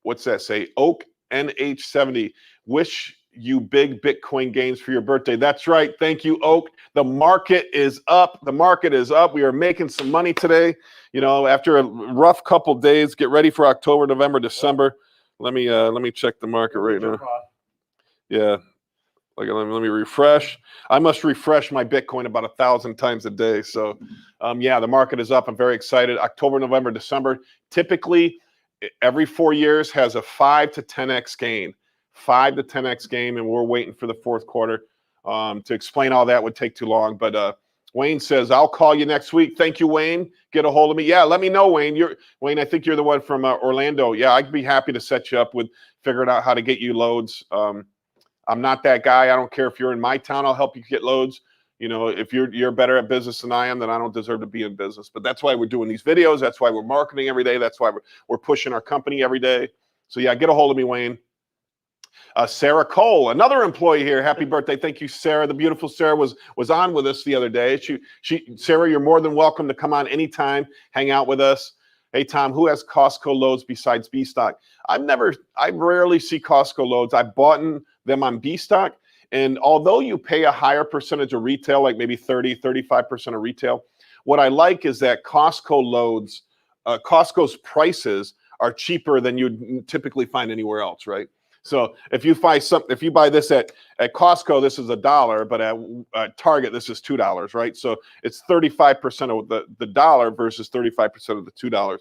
What's that say? Oak NH70. Wish you big Bitcoin gains for your birthday. That's right. Thank you, Oak. The market is up. The market is up. We are making some money today. After a rough couple days, get ready for October, November, December. Let me check the market right now. Yeah. Let me refresh. I must refresh my Bitcoin about 1,000 times a day. So, yeah, the market is up. I'm very excited. October, November, December. Typically, every 4 years has a 5 to 10x gain. 5 to 10x gain, and we're waiting for the fourth quarter. To explain all that would take too long. But Wayne says, I'll call you next week. Thank you, Wayne. Get a hold of me. Yeah, let me know, Wayne. Wayne, I think you're the one from Orlando. Yeah, I'd be happy to set you up with figuring out how to get you loads. I'm not that guy. I don't care if you're in my town. I'll help you get loads. If you're better at business than I am, then I don't deserve to be in business. But that's why we're doing these videos. That's why we're marketing every day. That's why we're pushing our company every day. So, yeah, get a hold of me, Wayne. Sarah Cole, another employee here. Happy birthday. Thank you, Sarah. The beautiful Sarah was on with us the other day. Sarah, you're more than welcome to come on anytime, hang out with us. Hey, Tom, who has Costco loads besides B-Stock? I rarely see Costco loads. I've bought them on B-Stock. And although you pay a higher percentage of retail, like maybe 30, 35% of retail, what I like is that Costco loads, Costco's prices are cheaper than you'd typically find anywhere else, right? So if you buy this at Costco, this is $1, but at Target, this is $2, right? So it's 35% of the dollar versus 35% of the $2.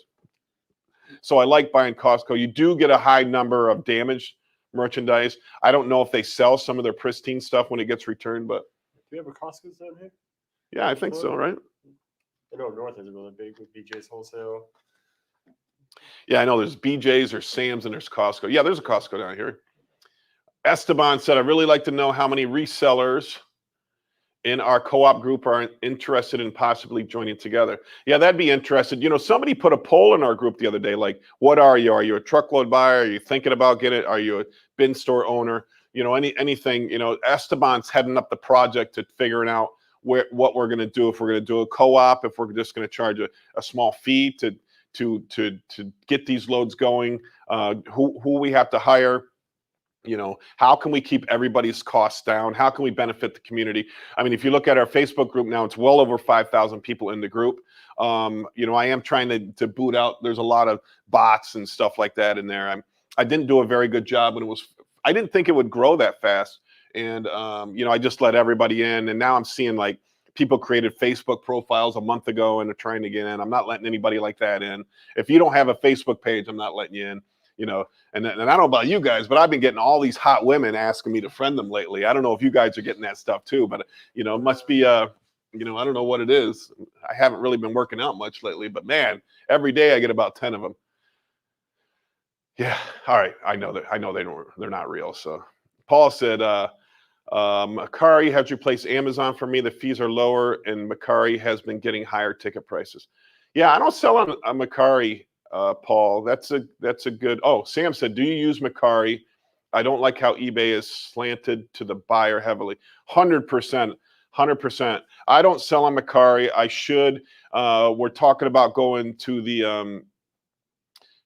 So I like buying Costco. You do get a high number of damaged merchandise. I don't know if they sell some of their pristine stuff when it gets returned, but Do we have a Costco down here? yeah, I think so, right? I know North is really big with BJ's Wholesale. Yeah, I know there's BJ's, there's Sam's, and there's Costco. Yeah, there's a Costco down here. Esteban said, I'd really like to know how many resellers in our co-op group are interested in possibly joining together. Yeah, that'd be interesting. Somebody put a poll in our group the other day, like, what are you? Are you a truckload buyer? Are you thinking about getting it? Are you a bin store owner? Anything. Esteban's heading up the project to figuring out what we're going to do, if we're going to do a co-op, if we're just going to charge a small fee to get these loads going, who we have to hire, how can we keep everybody's costs down? How can we benefit the community? I mean, if you look at our Facebook group now, it's well over 5,000 people in the group. I am trying to boot out. There's a lot of bots and stuff like that in there. I didn't do a very good job when I didn't think it would grow that fast. And, I just let everybody in, and now I'm seeing like people created Facebook profiles a month ago and they're trying to get in. I'm not letting anybody like that in. If you don't have a Facebook page, I'm not letting you in. And I don't know about you guys, but I've been getting all these hot women asking me to friend them lately. I don't know if you guys are getting that stuff too, but it must be You know, I don't know what it is. I haven't really been working out much lately, but man, every day I get about 10 of them. Yeah. All right. I know they're not real. So Paul said, Macari has replaced Amazon for me. The fees are lower and Macari has been getting higher ticket prices. Yeah, I don't sell on Macari, Paul. That's a good. Oh, Sam said, do you use Macari? I don't like how eBay is slanted to the buyer heavily. 100%. 100%. I don't sell on Macari. I should. We're talking about going to the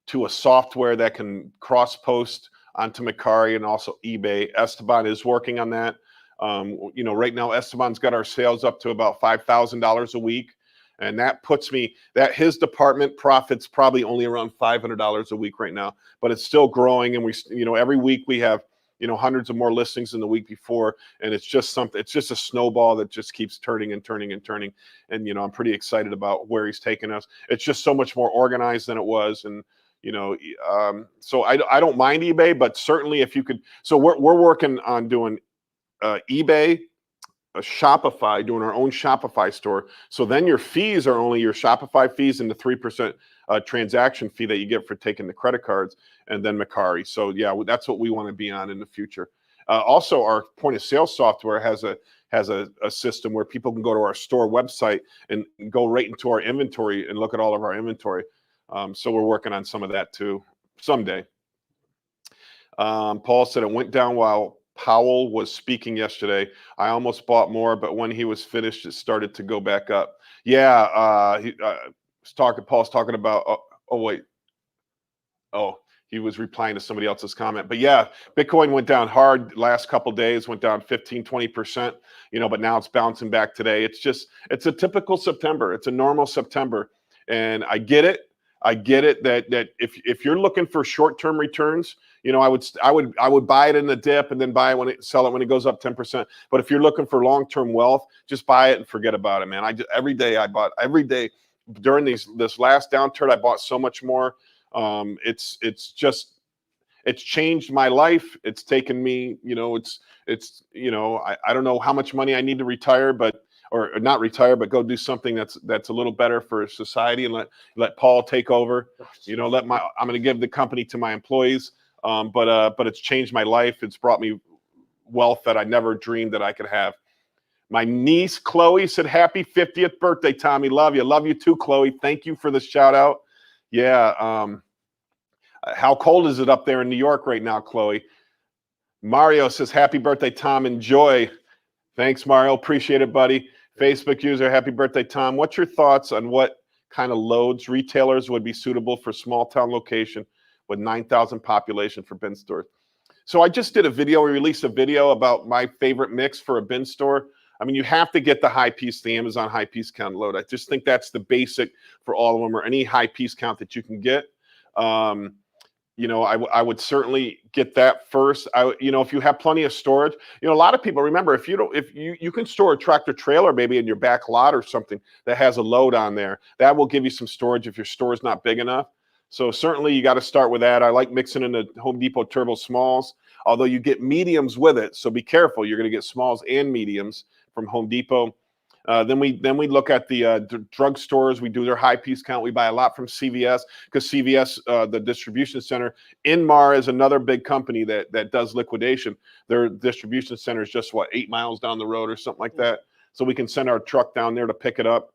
to a software that can cross post onto Macari and also eBay. Esteban is working on that. You know, right now Esteban's got our sales up to about $5,000 a week, and that puts me that his department profits probably only around $500 a week right now, but it's still growing. And we, you know, every week we have, you know, hundreds of more listings than the week before, and it's just something. It's just a snowball that just keeps turning and turning and turning. And you know, I'm pretty excited about where he's taking us. It's just so much more organized than it was, and you know, so I don't mind eBay, but certainly if you could. So we're working on doing eBay, Shopify, doing our own Shopify store. So then your fees are only your Shopify fees and the 3% transaction fee that you get for taking the credit cards, and then Macari. So yeah, that's what we want to be on in the future. Also, our point of sale software has a system where people can go to our store website and go right into our inventory and look at all of our inventory. So we're working on some of that too someday. Paul said it went down while Powell was speaking yesterday. I almost bought more, but when he was finished, it started to go back up. Yeah, Paul's talking about. Oh wait. Oh, he was replying to somebody else's comment. But yeah, Bitcoin went down hard last couple of days, went down 15-20%, you know, but now it's bouncing back today. It's a typical September. It's a normal September. And I get it. I get it that if you're looking for short-term returns, you know, I would buy it in the dip and then sell it when it goes up 10%. But if you're looking for long-term wealth, just buy it and forget about it, man. Every day during this last downturn, I bought so much more. It's changed my life. It's taken me, you know, you know, I don't know how much money I need to retire, or not retire, but go do something that's a little better for society, and let Paul take over. You know, I'm going to give the company to my employees. But it's changed my life. It's brought me wealth that I never dreamed that I could have. My niece Chloe said, "Happy 50th birthday, Tommy. Love you too, Chloe. Thank you for the shout out." Yeah. How cold is it up there in New York right now, Chloe? Mario says, "Happy birthday, Tom. Enjoy." Thanks, Mario. Appreciate it, buddy. Facebook user, happy birthday, Tom. What's your thoughts on what kind of loads retailers would be suitable for small town location with 9,000 population for bin stores? So I just did a video. We released a video about my favorite mix for a bin store. I mean, you have to get the high piece, the Amazon high piece count load. I just think that's the basic for all of them, or any high piece count that you can get. You know, I would certainly get that first. You know, if you have plenty of storage, you know, a lot of people, remember, if you can store a tractor trailer maybe in your back lot or something that has a load on there, that will give you some storage if your store is not big enough. So certainly you got to start with that. I like mixing in the Home Depot Turbo Smalls, although you get mediums with it. So be careful. You're going to get smalls and mediums from Home Depot. Then we look at the drug stores. We do their high piece count. We buy a lot from CVS, because CVS, the distribution center, Inmar is another big company that does liquidation. Their distribution center is just 8 miles down the road or something like that. So we can send our truck down there to pick it up.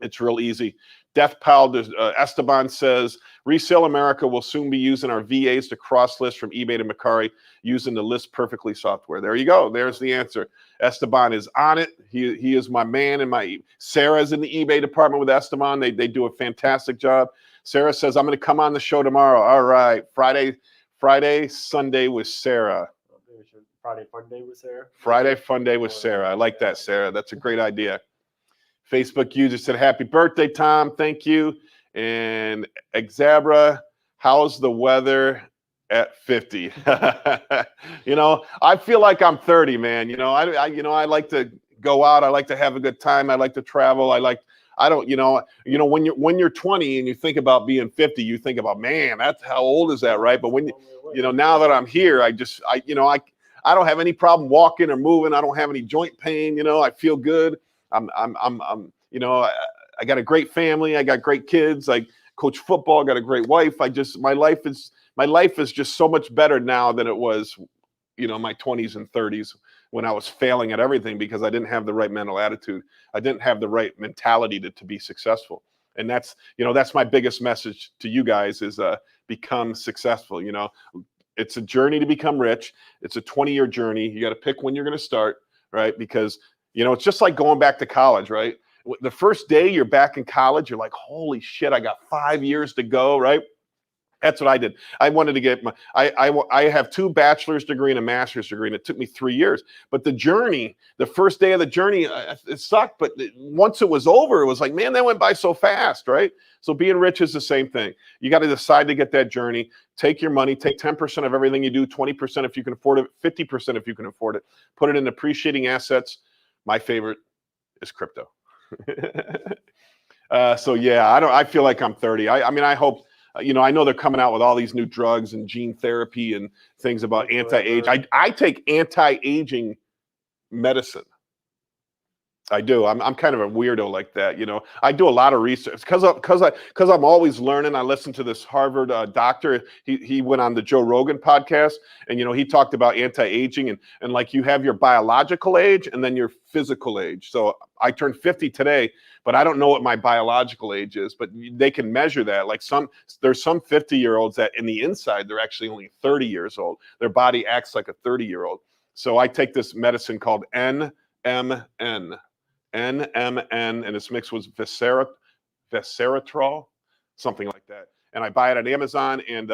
It's real easy. Death Pal, Esteban says, Resale America will soon be using our VAs to cross list from eBay to Macari using the List Perfectly software. There you go. There's the answer. Esteban is on it. He is my man. And Sarah's in the eBay department with Esteban. They do a fantastic job. Sarah says, I'm going to come on the show tomorrow. All right. Friday, Sunday with Sarah. Friday Fun Day with Sarah. Friday Fun Day with Sarah. I like that, Sarah. That's a great idea. Facebook user said, happy birthday, Tom. Thank you. And Exabra, how's the weather at 50? You know, I feel like I'm 30, man. You know, I like to go out. I like to have a good time. I like to travel. When you're 20 and you think about being 50, you think about, man, that's how old is that, right? But when now that I'm here, I don't have any problem walking or moving. I don't have any joint pain. You know, I feel good. you know, I got a great family. I got great kids. I coach football. I got a great wife. My life is just so much better now than it was, you know, my 20s and 30s when I was failing at everything because I didn't have the right mental attitude. I didn't have the right mentality to be successful. And that's, you know, that's my biggest message to you guys is become successful. You know, it's a journey to become rich. It's a 20-year journey. You got to pick when you're going to start, right? Because, you know, it's just like going back to college, right? The first day you're back in college, you're like, holy shit, I got 5 years to go, right? That's what I did. I wanted to get I have 2 bachelor's degree and a master's degree, and it took me 3 years. But the journey, the first day of the journey, it sucked. But once it was over, it was like, man, that went by so fast, right? So being rich is the same thing. You got to decide to get that journey. Take your money, take 10% of everything you do, 20% if you can afford it, 50% if you can afford it. Put it in appreciating assets. My favorite is crypto. So yeah, I feel like I'm 30. I mean, I hope. You know, I know they're coming out with all these new drugs and gene therapy and things about anti-age. I take anti-aging medicine. I do. I'm kind of a weirdo like that. You know, I do a lot of research because I'm always learning. I listen to this Harvard doctor. He went on the Joe Rogan podcast, and you know, he talked about anti-aging and like you have your biological age and then your physical age. So I turned 50 today, but I don't know what my biological age is. But they can measure that. Like there's some 50-year-olds that in the inside they're actually only 30 years old. Their body acts like a 30-year-old. So I take this medicine called NMN, and it's mixed with Viseritrol, something like that. And I buy it on Amazon, and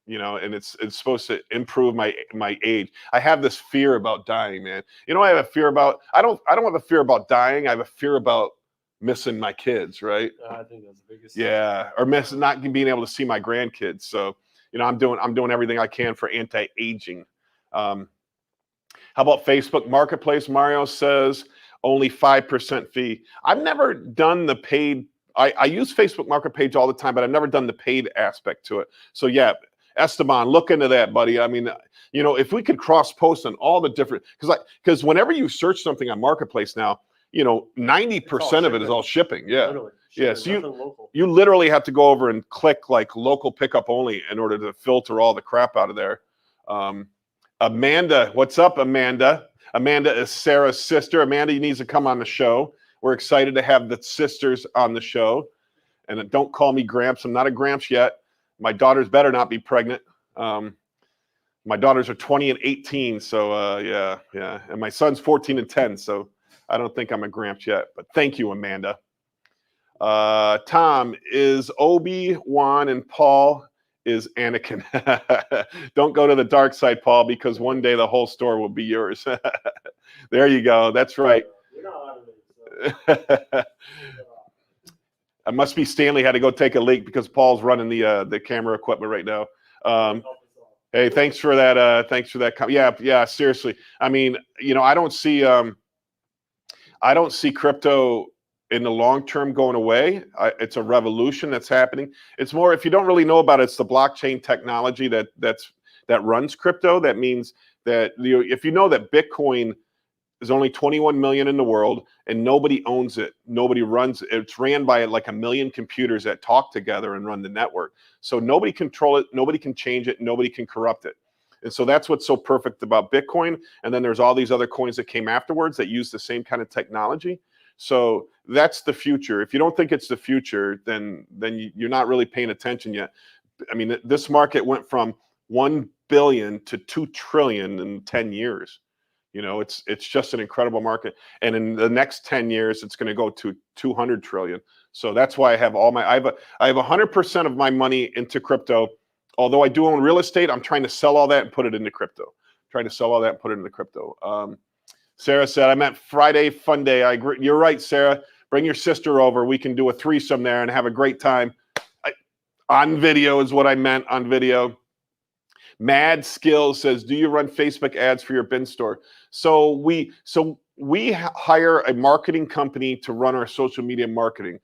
you know, and it's supposed to improve my age. I have this fear about dying, man. You know, I have a fear about. I don't have a fear about dying. I have a fear about missing my kids, right? I think that's the biggest. Yeah, or not being able to see my grandkids. So, you know, I'm doing everything I can for anti-aging. How about Facebook Marketplace? Mario says only 5% fee. I've never done the paid. I use Facebook Marketplace all the time, but I've never done the paid aspect to it. So yeah, Esteban, look into that, buddy. I mean, you know, if we could cross post on all the different, because whenever you search something on Marketplace now, you know, 90% of it is all shipping. Yeah. Literally, Yeah. So you literally have to go over and click like local pickup only in order to filter all the crap out of there. Amanda, what's up, Amanda? Amanda is Sarah's sister. Amanda needs to come on the show. We're excited to have the sisters on the show. And don't call me Gramps. I'm not a Gramps yet. My daughters better not be pregnant. My daughters are 20 and 18. So yeah. And my son's 14 and 10. So I don't think I'm a Gramps yet. But thank you, Amanda. Tom, is Obi-Wan and Paul is Anakin. Don't go to the dark side, Paul, because one day the whole store will be yours. There you go. That's right. It must be Stanley had to go take a leak because Paul's running the camera equipment right now. Hey, thanks for that. Thanks for that. Yeah. Seriously. I mean, you know, I don't see crypto in the long term going away. It's a revolution that's happening. It's more, if you don't really know about it, it's the blockchain technology that runs crypto. That means that if you know that Bitcoin is only 21 million in the world and nobody owns it, nobody runs it. It's ran by like 1 million computers that talk together and run the network. So nobody control it, nobody can change it, nobody can corrupt it. And so that's what's so perfect about Bitcoin. And then there's all these other coins that came afterwards that use the same kind of technology. So that's the future. If you don't think it's the future, then you're not really paying attention yet. I mean, this market went from 1 billion to 2 trillion in 10 years. You know, it's just an incredible market. And in the next 10 years, it's going to go to 200 trillion. So that's why I have I have 100% of my money into crypto. Although I do own real estate, I'm trying to sell all that and put it into crypto. Sarah said, I meant Friday fun day. I agree. You're right, Sarah. Bring your sister over. We can do a threesome there and have a great time. On video is what I meant, on video. Mad Skills says, do you run Facebook ads for your bin store? So we hire a marketing company to run our social media marketing.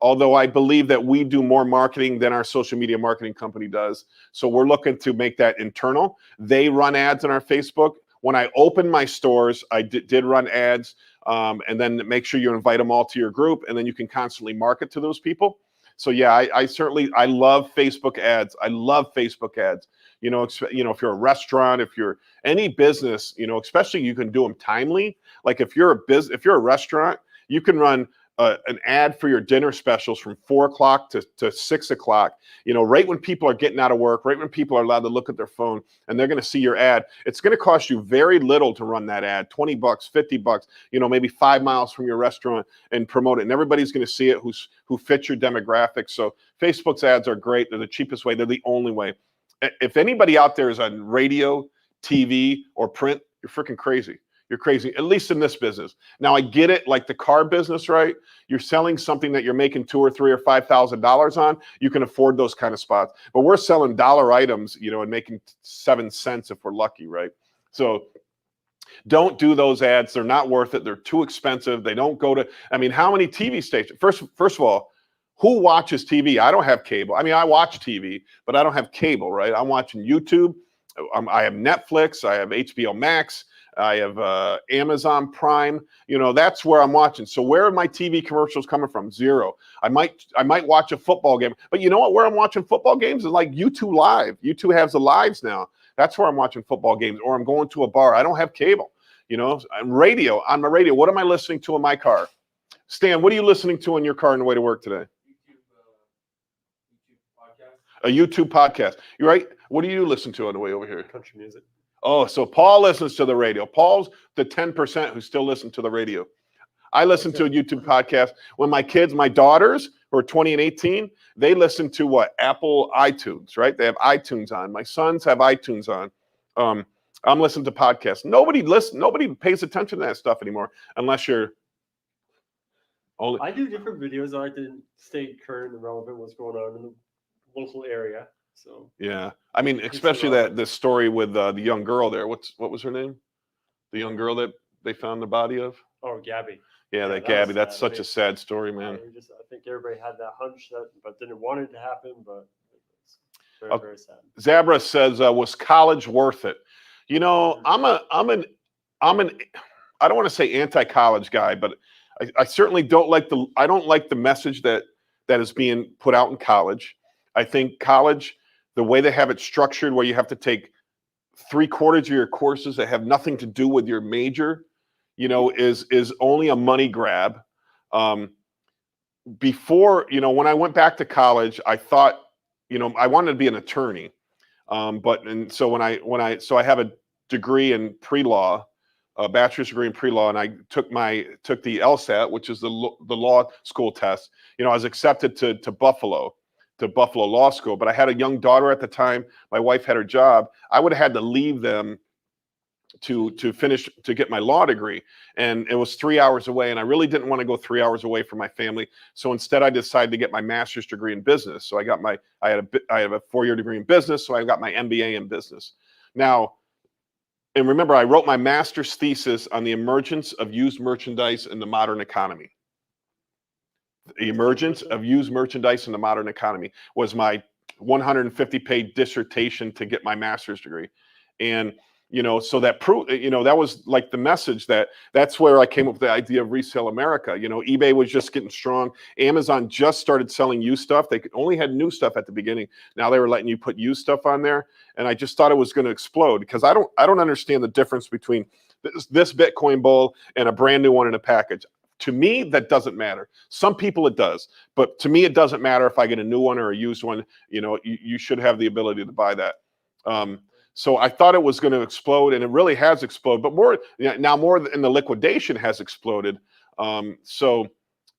Although I believe that we do more marketing than our social media marketing company does. So we're looking to make that internal. They run ads on our Facebook. When I opened my stores, I did run ads. and then make sure you invite them all to your group, and then you can constantly market to those people. So yeah, I love Facebook ads. I love Facebook ads. You know, if you're a restaurant, if you're any business, you know, especially you can do them timely. Like if you're a restaurant, you can run an ad for your dinner specials from 4 o'clock to 6 o'clock, you know, right when people are getting out of work, right when people are allowed to look at their phone, and they're going to see your ad. It's going to cost you very little to run that ad, $20, $50, you know, maybe 5 miles from your restaurant, and promote it. And everybody's going to see it who fits your demographics. So Facebook's ads are great. They're the cheapest way. They're the only way. If anybody out there is on radio, TV, or print, you're freaking crazy. You're crazy, at least in this business. Now I get it, like the car business, right? You're selling something that you're making $2,000 or $3,000 or $5,000 on. You can afford those kind of spots. But we're selling dollar items, you know, and making 7 cents if we're lucky, right? So don't do those ads. They're not worth it. They're too expensive. They don't go to. I mean, how many TV stations? First of all, who watches TV? I don't have cable. I mean, I watch TV, but I don't have cable, right? I'm watching YouTube. I have Netflix. I have HBO Max. I have Amazon Prime. You know, that's where I'm watching. So where are my TV commercials coming from? Zero. I might watch a football game, but you know what? Where I'm watching football games is like YouTube Live. YouTube has the lives now. That's where I'm watching football games, or I'm going to a bar. I don't have cable. You know, on my radio. What am I listening to in my car? Stan, what are you listening to in your car on the way to work today? A YouTube podcast. You're right. What do you listen to on the way over here? Country music. Oh, so Paul listens to the radio. Paul's the 10% who still listen to the radio. I listen to a YouTube podcast. When my kids, my daughters, who are 20 and 18, they listen to what? Apple iTunes, right? They have iTunes on. My sons have iTunes on. I'm listening to podcasts. Nobody pays attention to that stuff anymore unless you're only. I do different videos. I like to stay current and relevant what's going on in the local area. So Yeah, I mean, especially the story with the young girl there. What was her name? The young girl that they found the body of. Oh, Gabby. Yeah, that Gabby. That's such a sad story, man. I think everybody had that hunch but didn't want it to happen. But it's very, very sad. Zabra says, "Was college worth it?" You know, I don't want to say anti-college guy, but I certainly don't like the message that is being put out in college. I think college, the way they have it structured, where you have to take 3/4 of your courses that have nothing to do with your major, you know, is only a money grab. Before, you know, when I went back to college, I thought, you know, I wanted to be an attorney. So I have a degree in pre-law, a bachelor's degree in pre-law, and I took the LSAT, which is the law school test. You know, I was accepted to Buffalo Law School, but I had a young daughter at the time. My wife had her job. I would have had to leave them to get my law degree, and it was 3 hours away, and I really didn't want to go 3 hours away from my family. So instead, I decided to get my master's degree in business. So I have a 4-year degree in business, so I got my MBA in business. Now, and remember, I wrote my master's thesis on the emergence of used merchandise in the modern economy. The emergence of used merchandise in the modern economy was my 150-page dissertation to get my master's degree. And, you know, so that that was like the message that's where I came up with the idea of Resale America. You know, eBay was just getting strong. Amazon just started selling used stuff. They only had new stuff at the beginning. Now they were letting you put used stuff on there. And I just thought it was going to explode, because I don't understand the difference between this Bitcoin bull and a brand new one in a package. To me, that doesn't matter. Some people it does, but to me, it doesn't matter if I get a new one or a used one. You know, you should have the ability to buy that. So I thought it was going to explode, and it really has exploded. But more in the liquidation has exploded. So,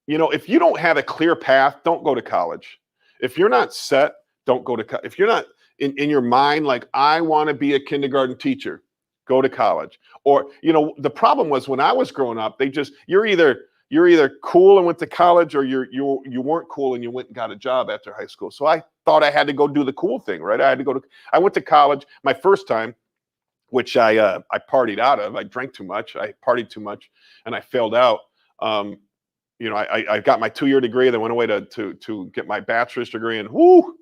you know, if you don't have a clear path, don't go to college. If you're not set, don't go to college. If you're not in your mind like, I want to be a kindergarten teacher, go to college. Or, you know, the problem was when I was growing up, you're either cool and went to college, or you weren't cool and you went and got a job after high school. So I thought I had to go do the cool thing, right? I went to college my first time, which I partied out of. I drank too much, I partied too much, and I failed out. You know, I got my 2-year degree, then went away to get my bachelor's degree, and whoo,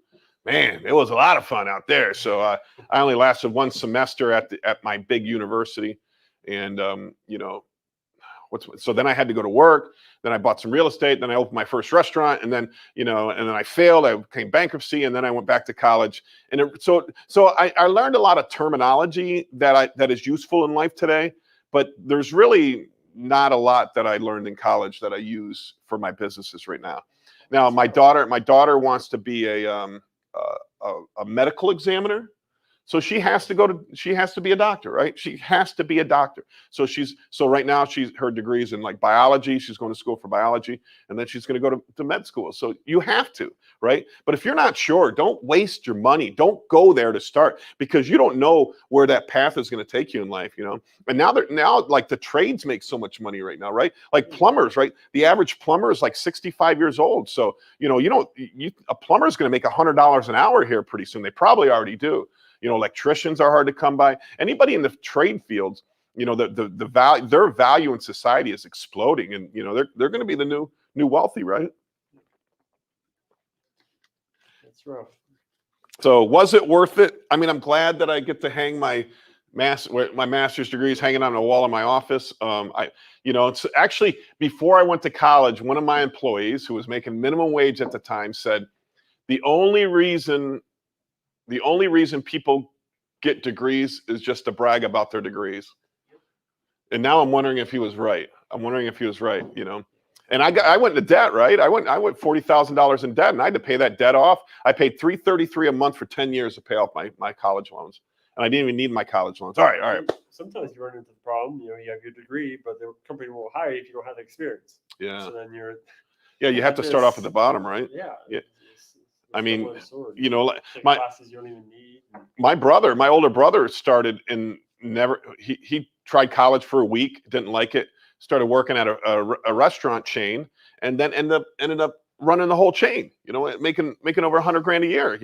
man, it was a lot of fun out there. So I only lasted 1 semester at my big university, and you know, so then I had to go to work. Then I bought some real estate. Then I opened my first restaurant, and then and then I failed. I became bankruptcy, and then I went back to college. And so I learned a lot of terminology that is useful in life today. But there's really not a lot that I learned in college that I use for my businesses right now. Now my daughter wants to be a medical examiner. So she has to be a doctor, right? She has to be a doctor. So right now her degree's in like biology. She's going to school for biology, and then she's going to go to med school. So you have to, right? But if you're not sure, don't waste your money. Don't go there to start, because you don't know where that path is going to take you in life, And now like the trades make so much money right now, right? Like plumbers, right? The average plumber is like 65 years old. So, a plumber is going to make $100 an hour here pretty soon. They probably already do. Electricians are hard to come by. Anybody in the trade fields, the value, their value in society is exploding, and they're going to be the new wealthy, right? It's rough. So was it worth it? I mean, I'm glad that I get to hang my master's degree is hanging on the wall in my office. It's actually, before I went to college, one of my employees who was making minimum wage at the time said, the only reason people get degrees is just to brag about their degrees. And now I'm wondering if he was right. And I went into debt, right? I went $40,000 in debt, and I had to pay that debt off. I paid $333 a month for 10 years to pay off my college loans. And I didn't even need my college loans. All right. Sometimes you run into the problem, you have your degree, but the company won't hire you if you don't have the experience. Yeah. So then you have to start off at the bottom, right? Yeah. I mean, classes you don't even need. My older brother started and he tried college for a week, didn't like it, started working at a restaurant chain, and then ended up running the whole chain, making over $100,000 a year,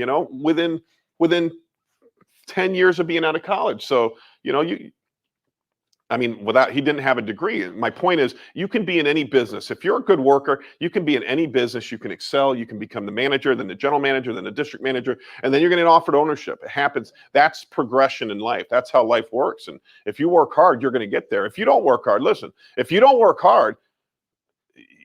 within 10 years of being out of college. So, he didn't have a degree. My point is, you can be in any business. If you're a good worker, you can be in any business. You can excel. You can become the manager, then the general manager, then the district manager, and then you're going to get offered ownership. It happens. That's progression in life. That's how life works. And if you work hard, you're going to get there. If you don't work hard, if you don't work hard,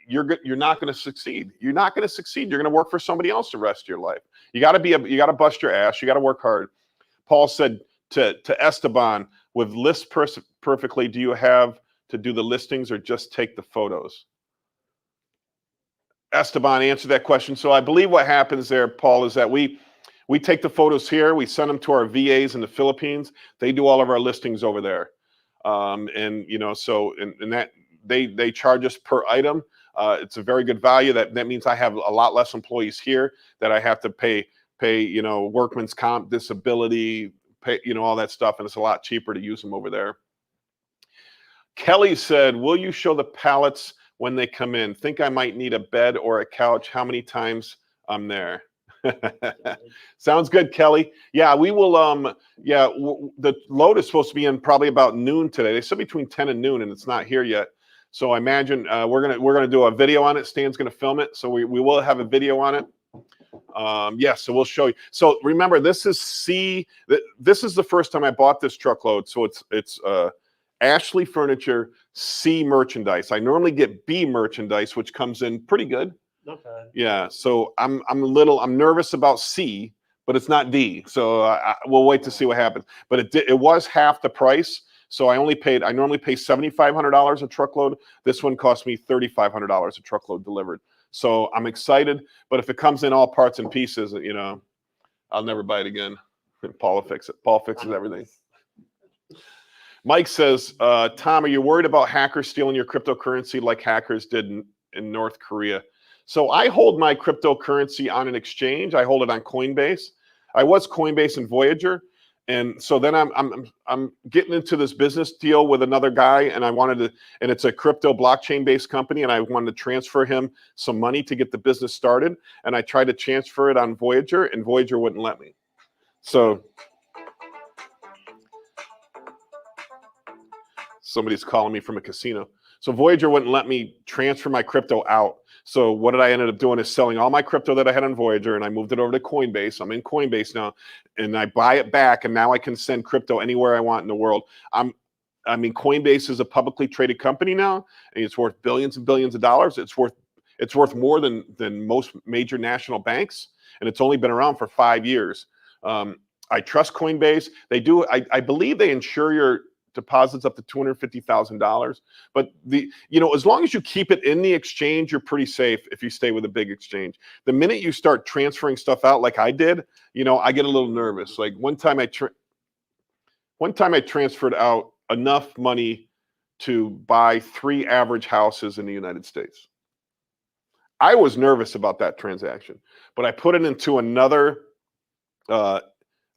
you're not going to succeed. You're not going to succeed. You're going to work for somebody else the rest of your life. You got to bust your ass. You got to work hard. Paul said to Esteban, with lists perfectly, do you have to do the listings or just take the photos? Esteban, answer that question. So I believe what happens there, Paul, is that we take the photos here, we send them to our VAs in the Philippines. They do all of our listings over there. That they charge us per item. It's a very good value. That means I have a lot less employees here that I have to pay, workman's comp, disability, pay, all that stuff. And it's a lot cheaper to use them over there. Kelly said, will you show the pallets when they come in? Think I might need a bed or a couch. How many times I'm there? Sounds good, Kelly. Yeah, we will. The load is supposed to be in probably about noon today. They said between 10 and noon, and it's not here yet. So I imagine we're gonna do a video on it. Stan's gonna film it, so we will have a video on it. So we'll show you. So remember, this is the first time I bought this truckload. So it's Ashley Furniture C merchandise. I normally get B merchandise, which comes in pretty good. Not bad. Yeah. So I'm nervous about C, but it's not D. So we'll wait to see what happens. But it was half the price. So I normally pay $7,500 a truckload. This one cost me $3,500 a truckload delivered. So I'm excited, but if it comes in all parts and pieces, I'll never buy it again. Paul will fix it. Paul fixes everything. Mike says, Tom, are you worried about hackers stealing your cryptocurrency like hackers did in North Korea? So I hold my cryptocurrency on an exchange. I hold it on Coinbase. I was Coinbase and Voyager. And so then I'm getting into this business deal with another guy, and and it's a crypto blockchain based company, and I wanted to transfer him some money to get the business started. And I tried to transfer it on Voyager, and Voyager wouldn't let me. So somebody's calling me from a casino. So Voyager wouldn't let me transfer my crypto out. So what I ended up doing is selling all my crypto that I had on Voyager, and I moved it over to Coinbase. I'm in Coinbase now, and I buy it back, and now I can send crypto anywhere I want in the world. I mean, Coinbase is a publicly traded company now, and it's worth billions and billions of dollars. It's worth more than most major national banks, and it's only been around for 5 years. I trust Coinbase. They do. I believe they insure your deposits up to $250,000. But as long as you keep it in the exchange, you're pretty safe if you stay with a big exchange. The minute you start transferring stuff out, like I did, I get a little nervous. Like one time I transferred out enough money to buy 3 average houses in the United States. I was nervous about that transaction, but I put it into another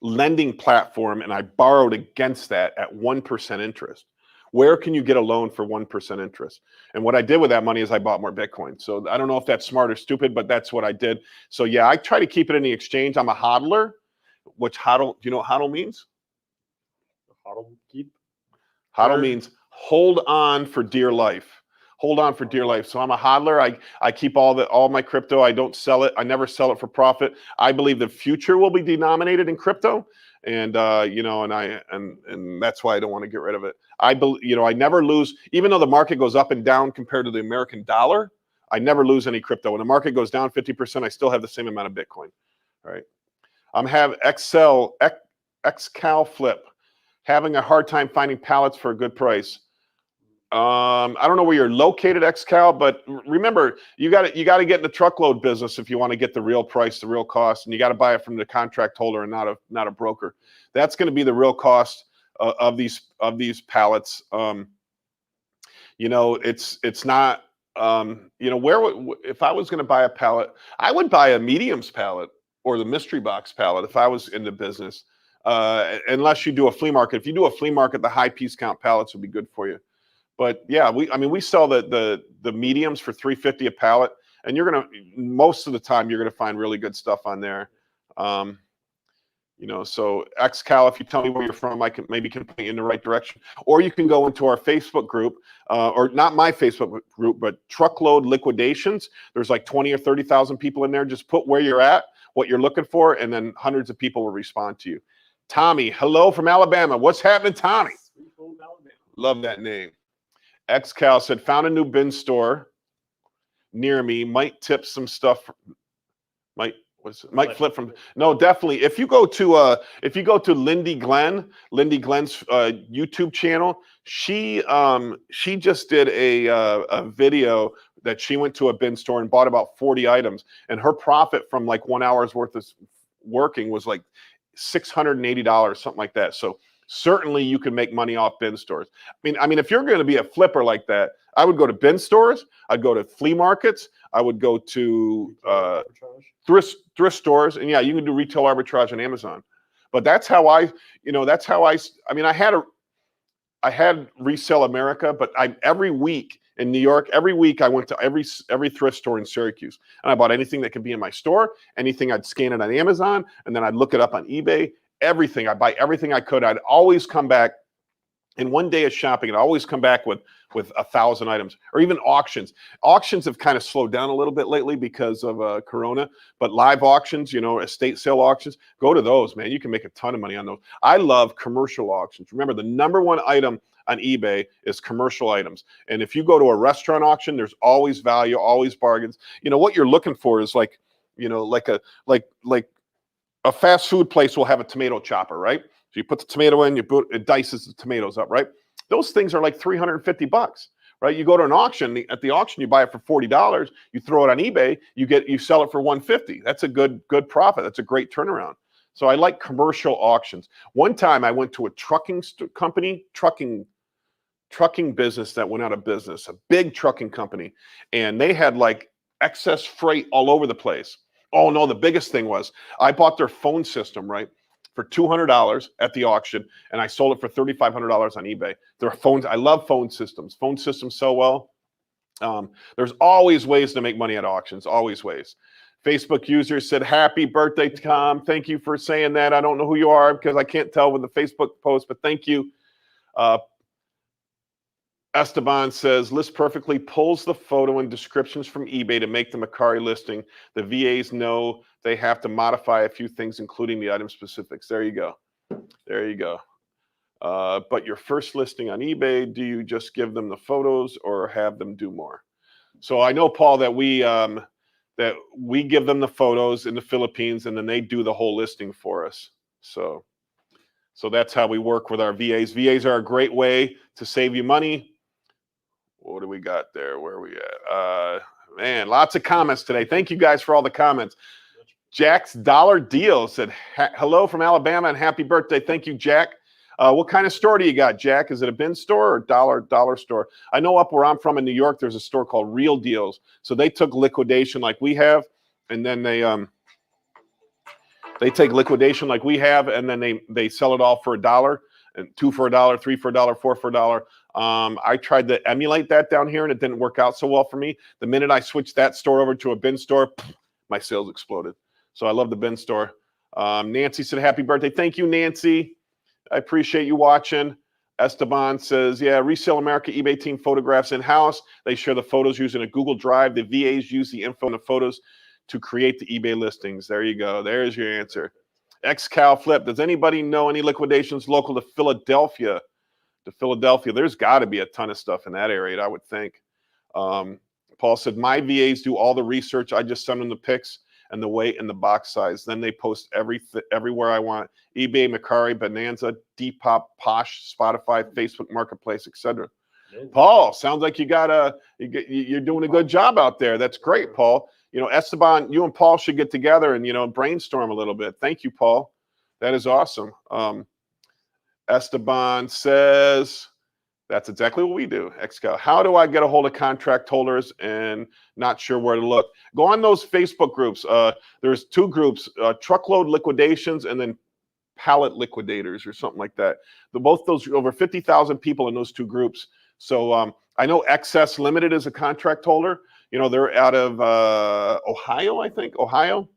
lending platform, and I borrowed against that at 1% interest. Where can you get a loan for 1% interest? And what I did with that money is I bought more Bitcoin. So I don't know if that's smart or stupid, but that's what I did. So yeah, I try to keep it in the exchange. I'm a hodler, which hodl, do you know what hodl means? Hodl keep. Hodl means hold on for dear life. Hold on for dear life. So I'm a hodler. I keep all my crypto. I don't sell it. I never sell it for profit. I believe the future will be denominated in crypto, and and that's why I don't want to get rid of it. I never lose, even though the market goes up and down compared to the American dollar. I never lose any crypto. When the market goes down 50%, I still have the same amount of Bitcoin. All right. I'm XCal flip. Having a hard time finding pallets for a good price. I don't know where you're located, XCal, but remember, you got to get in the truckload business if you want to get the real price, the real cost, and you got to buy it from the contract holder and not a broker. That's going to be the real cost of these pallets. It's not. If I was going to buy a pallet, I would buy a mediums pallet or the mystery box pallet if I was in the business. Unless you do a flea market. If you do a flea market, the high piece count pallets would be good for you. But yeah, we sell the mediums for $350 a pallet, and most of the time you're gonna find really good stuff on there. So XCal, if you tell me where you're from, I can point you in the right direction. Or you can go into our Facebook group, or not my Facebook group, but Truckload Liquidations. There's like 20 or 30,000 people in there. Just put where you're at, what you're looking for, and then hundreds of people will respond to you. Tommy, hello from Alabama. What's happening, Tommy? Love that name. XCal said, found a new bin store near me. Might tip some stuff. Might flip from. No, definitely. If you go to Lindy Glenn's YouTube channel, she just did a video that she went to a bin store and bought about 40 items, and her profit from like 1 hour's worth of working was like $680, something like that. So certainly you can make money off bin stores. I mean, if you're going to be a flipper like that, I would go to bin stores. I'd go to flea markets. I would go to thrift stores, and yeah, you can do retail arbitrage on Amazon. But that's how I had Resell America, but every week in New York, every week I went to every thrift store in Syracuse, and I bought anything that could be in my store, anything I'd scan it on Amazon, and then I'd look it up on eBay. Everything. I buy everything I could. I'd always come back in one day of shopping, and I always come back with 1,000 items, or even auctions. Auctions have kind of slowed down a little bit lately because of Corona, but live auctions, estate sale auctions, go to those, man. You can make a ton of money on those. I love commercial auctions. Remember, the number one item on eBay is commercial items. And if you go to a restaurant auction, there's always value, always bargains. What you're looking for is like a fast food place will have a tomato chopper, right? So you put the tomato in, it dices the tomatoes up, right? Those things are like $350, right? You go to an auction, at the auction, you buy it for $40, you throw it on eBay, you sell it for $150. That's a good profit. That's a great turnaround. So I like commercial auctions. One time I went to a trucking business that went out of business, a big trucking company, and they had like excess freight all over the place. Oh no, the biggest thing was I bought their phone system, right, for $200 at the auction, and I sold it for $3,500 on eBay. Their phones, I love phone systems. Phone systems sell well. There's always ways to make money at auctions, always ways. Facebook user said, happy birthday, Tom. Thank you for saying that. I don't know who you are because I can't tell with the Facebook post, but thank you. Esteban says, list perfectly, pulls the photo and descriptions from eBay to make the Macari listing. The VAs know they have to modify a few things, including the item specifics. There you go. There you go. But your first listing on eBay, do you just give them the photos or have them do more? So I know, Paul, that we give them the photos in the Philippines, and then they do the whole listing for us. So that's how we work with our VAs. VAs are a great way to save you money. What do we got there? Where are we at? Man, lots of comments today. Thank you guys for all the comments. Jack's Dollar Deal said, hello from Alabama and happy birthday. Thank you, Jack. What kind of store do you got, Jack? Is it a bin store or dollar store? I know up where I'm from in New York, there's a store called Real Deals. So they took liquidation like we have, and then they take liquidation like we have, and then they sell it all for $1, and 2 for $1, 3 for $1, 4 for $1. I tried to emulate that down here, and it didn't work out so well for me. The minute I switched that store over to a bin store, my sales exploded. So I love the bin store. Nancy said, happy birthday. Thank you, Nancy. I appreciate you watching. Esteban says, yeah, Resale America eBay team photographs in-house. They share the photos using a Google Drive. The VAs use the info and the photos to create the eBay listings. There you go. There's your answer. XCal Flip. Does anybody know any liquidations local to Philadelphia? There's got to be a ton of stuff in that area, I would think. Paul said, my VAs do all the research. I just send them the pics and the weight and the box size. Then they post everywhere I want. eBay, Mercari, Bonanza, Depop, Posh, Spotify, Facebook Marketplace, etc. Paul, sounds like you're doing a good job out there. That's great, Paul. You know, Esteban, you and Paul should get together and, brainstorm a little bit. Thank you, Paul. That is awesome. Esteban says, that's exactly what we do. XCal. How do I get a hold of contract holders and not sure where to look? Go on those Facebook groups. There's 2 groups, truckload liquidations and then pallet liquidators or something like that. Both those, over 50,000 people in those 2 groups. So I know Excess Limited is a contract holder. They're out of Ohio, I think. Ohio.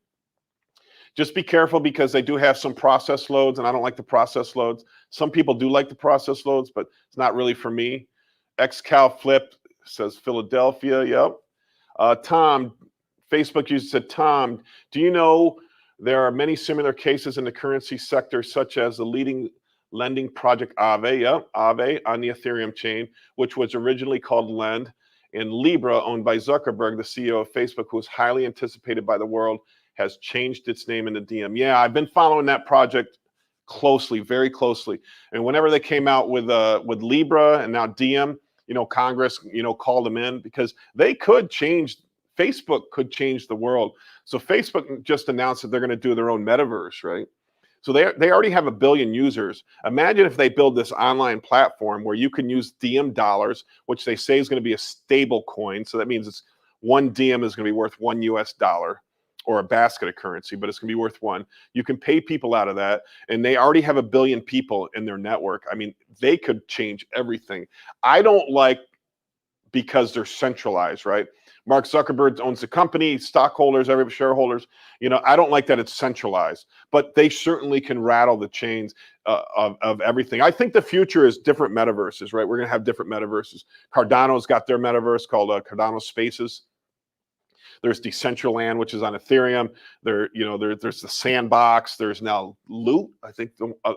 Just be careful because they do have some process loads, and I don't like the process loads. Some people do like the process loads, but it's not really for me. XCal Flip says Philadelphia. Yep. Tom, Facebook user said, Tom, do you know there are many similar cases in the currency sector, such as the leading lending project Aave, yep, Aave on the Ethereum chain, which was originally called Lend, and Libra, owned by Zuckerberg, the CEO of Facebook, who is highly anticipated by the world, has changed its name into Diem. Yeah, I've been following that project closely, very closely. And whenever they came out with Libra and now Diem, Congress, called them in because they could change. Facebook could change the world. So Facebook just announced that they're going to do their own metaverse, right? So they already have 1 billion users. Imagine if they build this online platform where you can use Diem dollars, which they say is going to be a stable coin. So that means it's 1 Diem is going to be worth $1 US, or a basket of currency, but it's going to be worth 1. You can pay people out of that, and they already have 1 billion people in their network. I mean, they could change everything. I don't like because they're centralized, right? Mark Zuckerberg owns the company, stockholders, every shareholders. I don't like that it's centralized, but they certainly can rattle the chains of everything. I think the future is different metaverses, right? We're going to have different metaverses. Cardano's got their metaverse called Cardano Spaces. There's Decentraland, which is on Ethereum. There's the Sandbox. There's now Loot. I think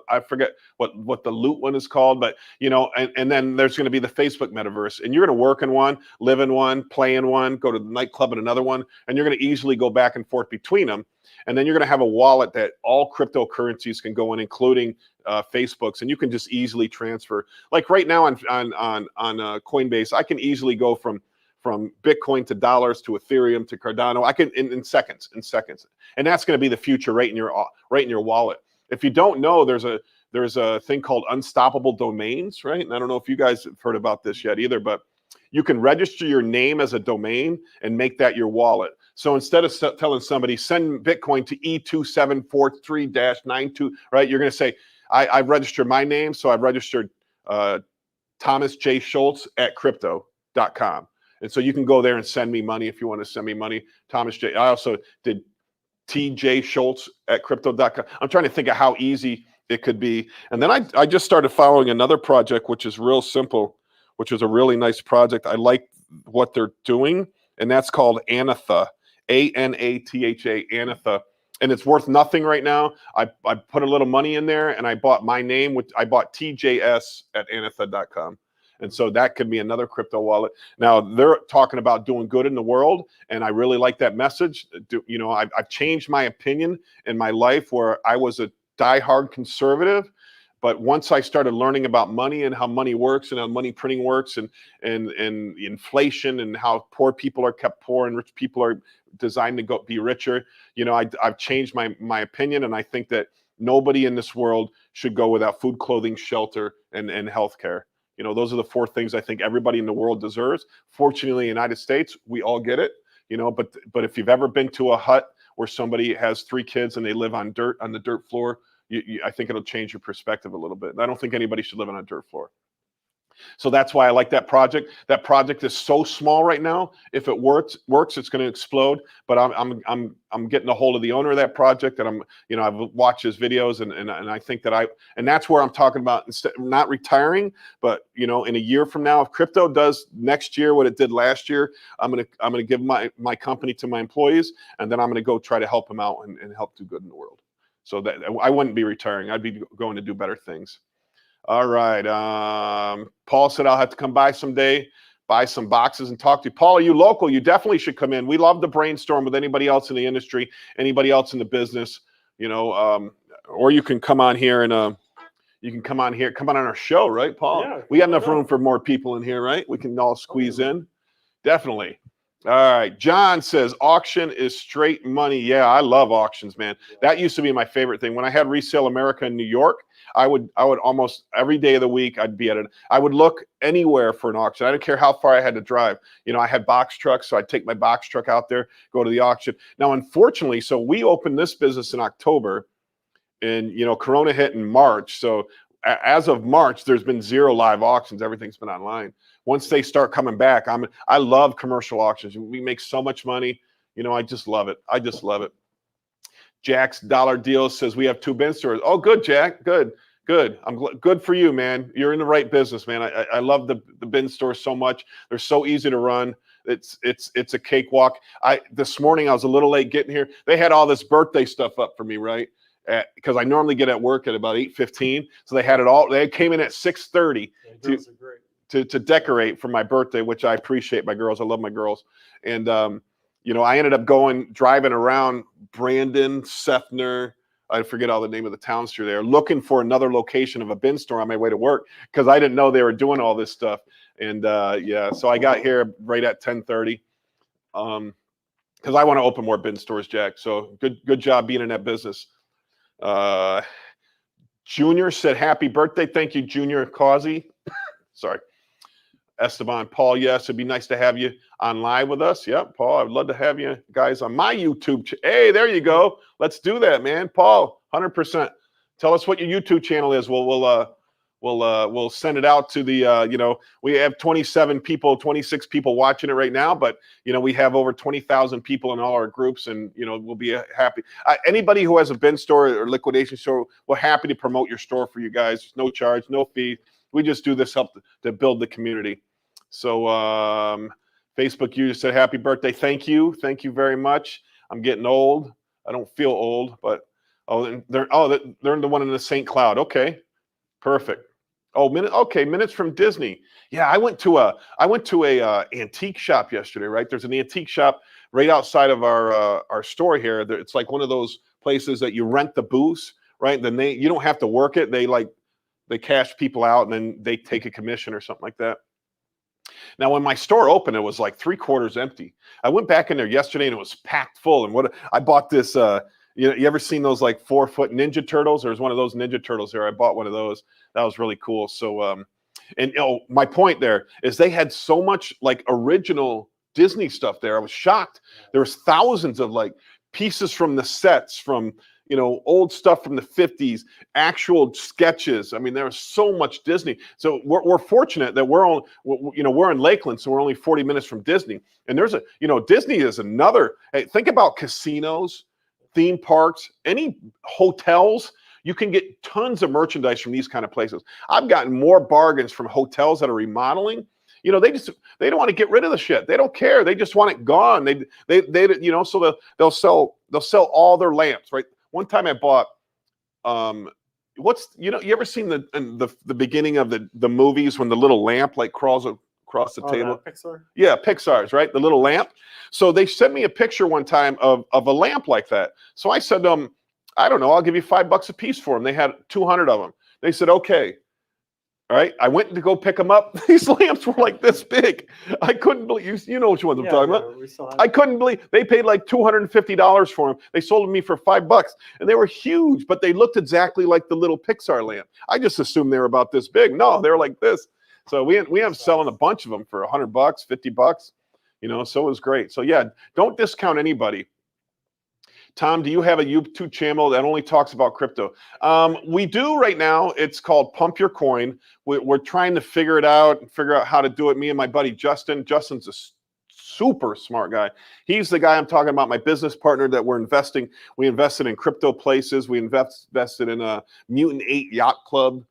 I forget what the Loot one is called, but and then there's going to be the Facebook metaverse, and you're going to work in one, live in one, play in one, go to the nightclub in another one, and you're going to easily go back and forth between them. And then you're going to have a wallet that all cryptocurrencies can go in, including Facebook's, and you can just easily transfer. Like right now on Coinbase, I can easily go from Bitcoin to dollars to Ethereum to Cardano. I can in seconds, and that's going to be the future right in your wallet. If you don't know, there's a thing called unstoppable domains, right? And I don't know if you guys have heard about this yet either, but you can register your name as a domain and make that your wallet. So instead of telling somebody send Bitcoin to E2743-92, right? You're going to say I've registered my name, so I've registered Thomas J. Schultz at crypto.com. And so you can go there and send me money if you want to send me money. Thomas J. I also did TJ Schultz at crypto.com. I'm trying to think of how easy it could be. And then I just started following another project, which is real simple, which is a really nice project. I like what they're doing, and that's called Anatha, Anatha, Anatha. and it's worth nothing right now. I put a little money in there, and I bought my name, I bought TJS at anatha.com. And so that could be another crypto wallet. Now they're talking about doing good in the world, and I really like that message. You know, I've changed my opinion in my life where I was a diehard conservative, but once I started learning about money and how money works and how money printing works and inflation and how poor people are kept poor and rich people are designed to be richer, you know, I've changed my opinion, and I think that nobody in this world should go without food, clothing, shelter, and healthcare. You know, those are the 4 things I think everybody in the world deserves. Fortunately, in the United States, we all get it, you know, but if you've ever been to a hut where somebody has 3 kids and they live on the dirt floor, I think it'll change your perspective a little bit. I don't think anybody should live on a dirt floor. So that's why I like that project. That project is so small right now. If it works, it's going to explode. But I'm getting a hold of the owner of that project, and I've watched his videos, and I think that and that's where I'm talking about, instead not retiring, but you know, in a year from now, if crypto does next year what it did last year, I'm gonna give my company to my employees, and then I'm gonna go try to help them out and help do good in the world. So that I wouldn't be retiring. I'd be going to do better things. All right. Paul said I'll have to come by someday, buy some boxes and talk to you. Paul, are you local? You definitely should come in. We love to brainstorm with anybody else in the industry, anybody else in the business, you know, or you can come on here and come on our show, right, Paul? Yeah, we got enough room for more people in here, right? We can all squeeze in. Definitely. All right. John says auction is straight money. Yeah, I love auctions, man. That used to be my favorite thing. When I had Resale America in New York, I would almost every day of the week I'd be at it. I would look anywhere for an auction. I didn't care how far I had to drive. You know, I had box trucks, so I'd take my box truck out there, go to the auction. Now, unfortunately, so we opened this business in October, and you know, Corona hit in March. So as of March, there's been 0 live auctions. Everything's been online. Once they start coming back, I love commercial auctions. We make so much money. You know, I just love it. I just love it. Jack's Dollar Deal says we have 2 bin stores. Oh, good, Jack. Good. I'm good for you, man. You're in the right business, man. I love the bin stores so much. They're so easy to run. It's a cakewalk. This morning I was a little late getting here. They had all this birthday stuff up for me, right? Because I normally get at work at about 8:15. So they had it all. They came in at 6:30 to decorate for my birthday, which I appreciate. My girls, I love my girls. And you know, I ended up driving around Brandon, Sefner, I forget all the name of the towns through there, looking for another location of a bin store on my way to work because I didn't know they were doing all this stuff. And yeah, so I got here right at 10:30 because I want to open more bin stores, Jack. So good job being in that business. Junior said, happy birthday. Thank you, Junior Causey. Sorry. Esteban, Paul, yes, it'd be nice to have you on live with us. Yep, Paul, I'd love to have you guys on my YouTube. Hey, there you go. Let's do that, man. Paul, 100%. Tell us what your YouTube channel is. We'll send it out to the, you know, we have 26 people watching it right now, but, you know, we have over 20,000 people in all our groups, and, you know, we'll be happy. Anybody who has a bin store or liquidation store, we're happy to promote your store for you guys. No charge, no fee. We just do this help to build the community. So Facebook user said, happy birthday. Thank you. Thank you very much. I'm getting old. I don't feel old, but they're the one in the St. Cloud. Okay, perfect. Oh, minutes from Disney. Yeah, I went to a antique shop yesterday, right? There's an antique shop right outside of our store here. It's like one of those places that you rent the booths, right? Then you don't have to work it. They cash people out and then they take a commission or something like that. Now, when my store opened, it was like 3/4 empty. I went back in there yesterday and it was packed full. And I bought this, you ever seen those like 4-foot Ninja Turtles? There's one of those Ninja Turtles there. I bought one of those. That was really cool. So, and you know, my point there is they had so much like original Disney stuff there. I was shocked. There was thousands of like pieces from the sets, from, you know, old stuff from the 50s, actual sketches. I mean, there was so much Disney. So we're fortunate that we're in Lakeland, so we're only 40 minutes from Disney. And there's Disney is another, hey, think about casinos, theme parks, any hotels. You can get tons of merchandise from these kind of places. I've gotten more bargains from hotels that are remodeling. You know, they don't want to get rid of the shit. They don't care. They just want it gone. They you know, so they'll sell all their lamps, right? One time I bought you know, you ever seen the beginning of the movies when the little lamp like crawls across the table? Pixar? Yeah, Pixar's, right? The little lamp. So they sent me a picture one time of a lamp like that. So I said to them, I don't know, I'll give you $5 a piece for them. They had 200 of them. They said, okay. All right. I went to go pick them up. These lamps were like this big. I couldn't believe, you know which ones I'm talking about. I couldn't believe they paid like $250 for them. They sold them me for $5 and they were huge, but they looked exactly like the little Pixar lamp. I just assumed they were about this big. No, they're like this. So we have selling a bunch of them for $100, $50, you know, so it was great. So yeah, don't discount anybody. Tom, do you have a YouTube channel that only talks about crypto? We do right now. It's called Pump Your Coin. We're trying to figure it out and figure out how to do it. Me and my buddy Justin. Justin's a super smart guy. He's the guy I'm talking about, my business partner that we're investing. We invested in crypto places. We invested in a Mutant 8 Yacht Club.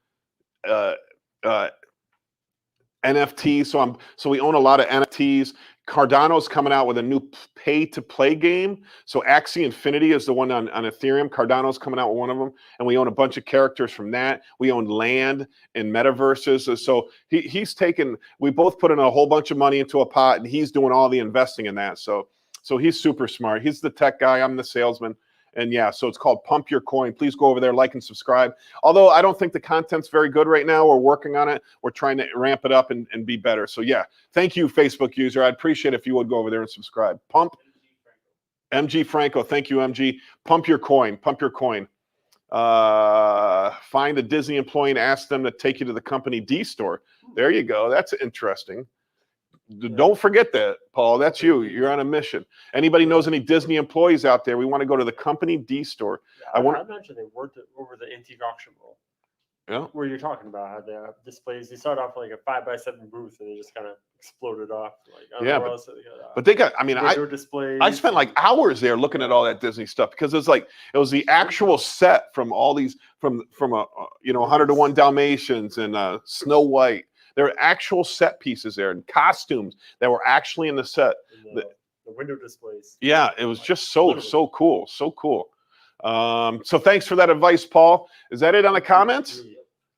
NFT, so we own a lot of NFTs. Cardano's coming out with a new pay-to-play game. So Axie Infinity is the one on Ethereum. Cardano's coming out with one of them, and we own a bunch of characters from that. We own land in metaverses. So he's taken. We both put in a whole bunch of money into a pot, and he's doing all the investing in that. So he's super smart. He's the tech guy. I'm the salesman. And yeah, so it's called Pump Your Coin. Please go over there, like and subscribe. Although I don't think the content's very good right now. We're working on it. We're trying to ramp it up and be better. So yeah, thank you, Facebook user. I'd appreciate it if you would go over there and subscribe. Pump. MG Franco. Thank you, MG. Pump Your Coin. Pump Your Coin. Find a Disney employee and ask them to take you to the company D store. There you go. That's interesting. Don't forget that, Paul. That's you. You're on a mission. Anybody knows any Disney employees out there? We want to go to the company D store. Yeah, I imagine they worked over the antique auction roll. Yeah. Where you're talking about how they have displays. They started off like a 5x7 booth and they just kind of exploded off. Like, I don't know what else they got, but they got, I mean, displays. I spent like hours there looking at all that Disney stuff because it was the actual set from all these, from 101 Dalmatians and Snow White. There are actual set pieces there and costumes that were actually in the set. The window displays. Yeah, it was just so cool. So cool. So thanks for that advice, Paul. Is that it on the comments?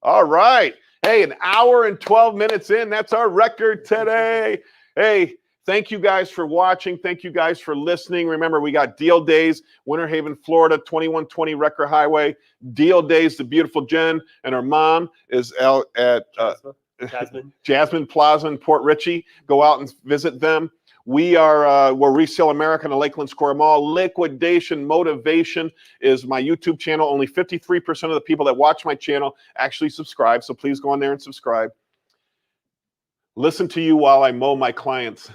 All right. Hey, an hour and 12 minutes in. That's our record today. Hey, thank you guys for watching. Thank you guys for listening. Remember, we got deal days, Winter Haven, Florida, 2120 Recker Highway. Deal days, the beautiful Jen and her mom is out at Jasmine Plaza in Port Richey. Go out and visit them. We're Resale America in the Lakeland Square Mall. Liquidation Motivation is my YouTube channel. Only 53% of the people that watch my channel actually subscribe. So please go on there and subscribe. Listen to you while I mow my clients.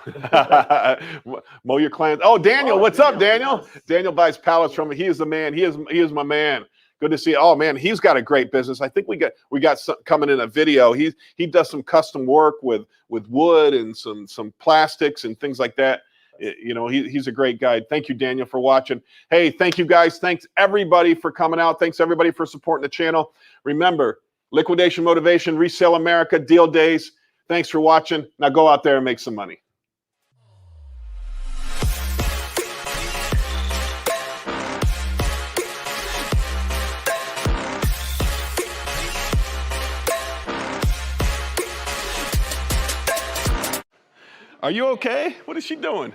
Mow your clients. Oh, Daniel, what's up, Daniel? Daniel buys pallets from me. He is the man. He is my man. Good to see. Oh man, he's got a great business. I think we got some coming in a video. He does some custom work with wood and some plastics and things like that. You know, he's a great guy. Thank you, Daniel, for watching. Hey, thank you guys. Thanks everybody for coming out. Thanks everybody for supporting the channel. Remember, Liquidation Motivation, Resale America, Deal Days. Thanks for watching. Now go out there and make some money. Are you okay? What is she doing?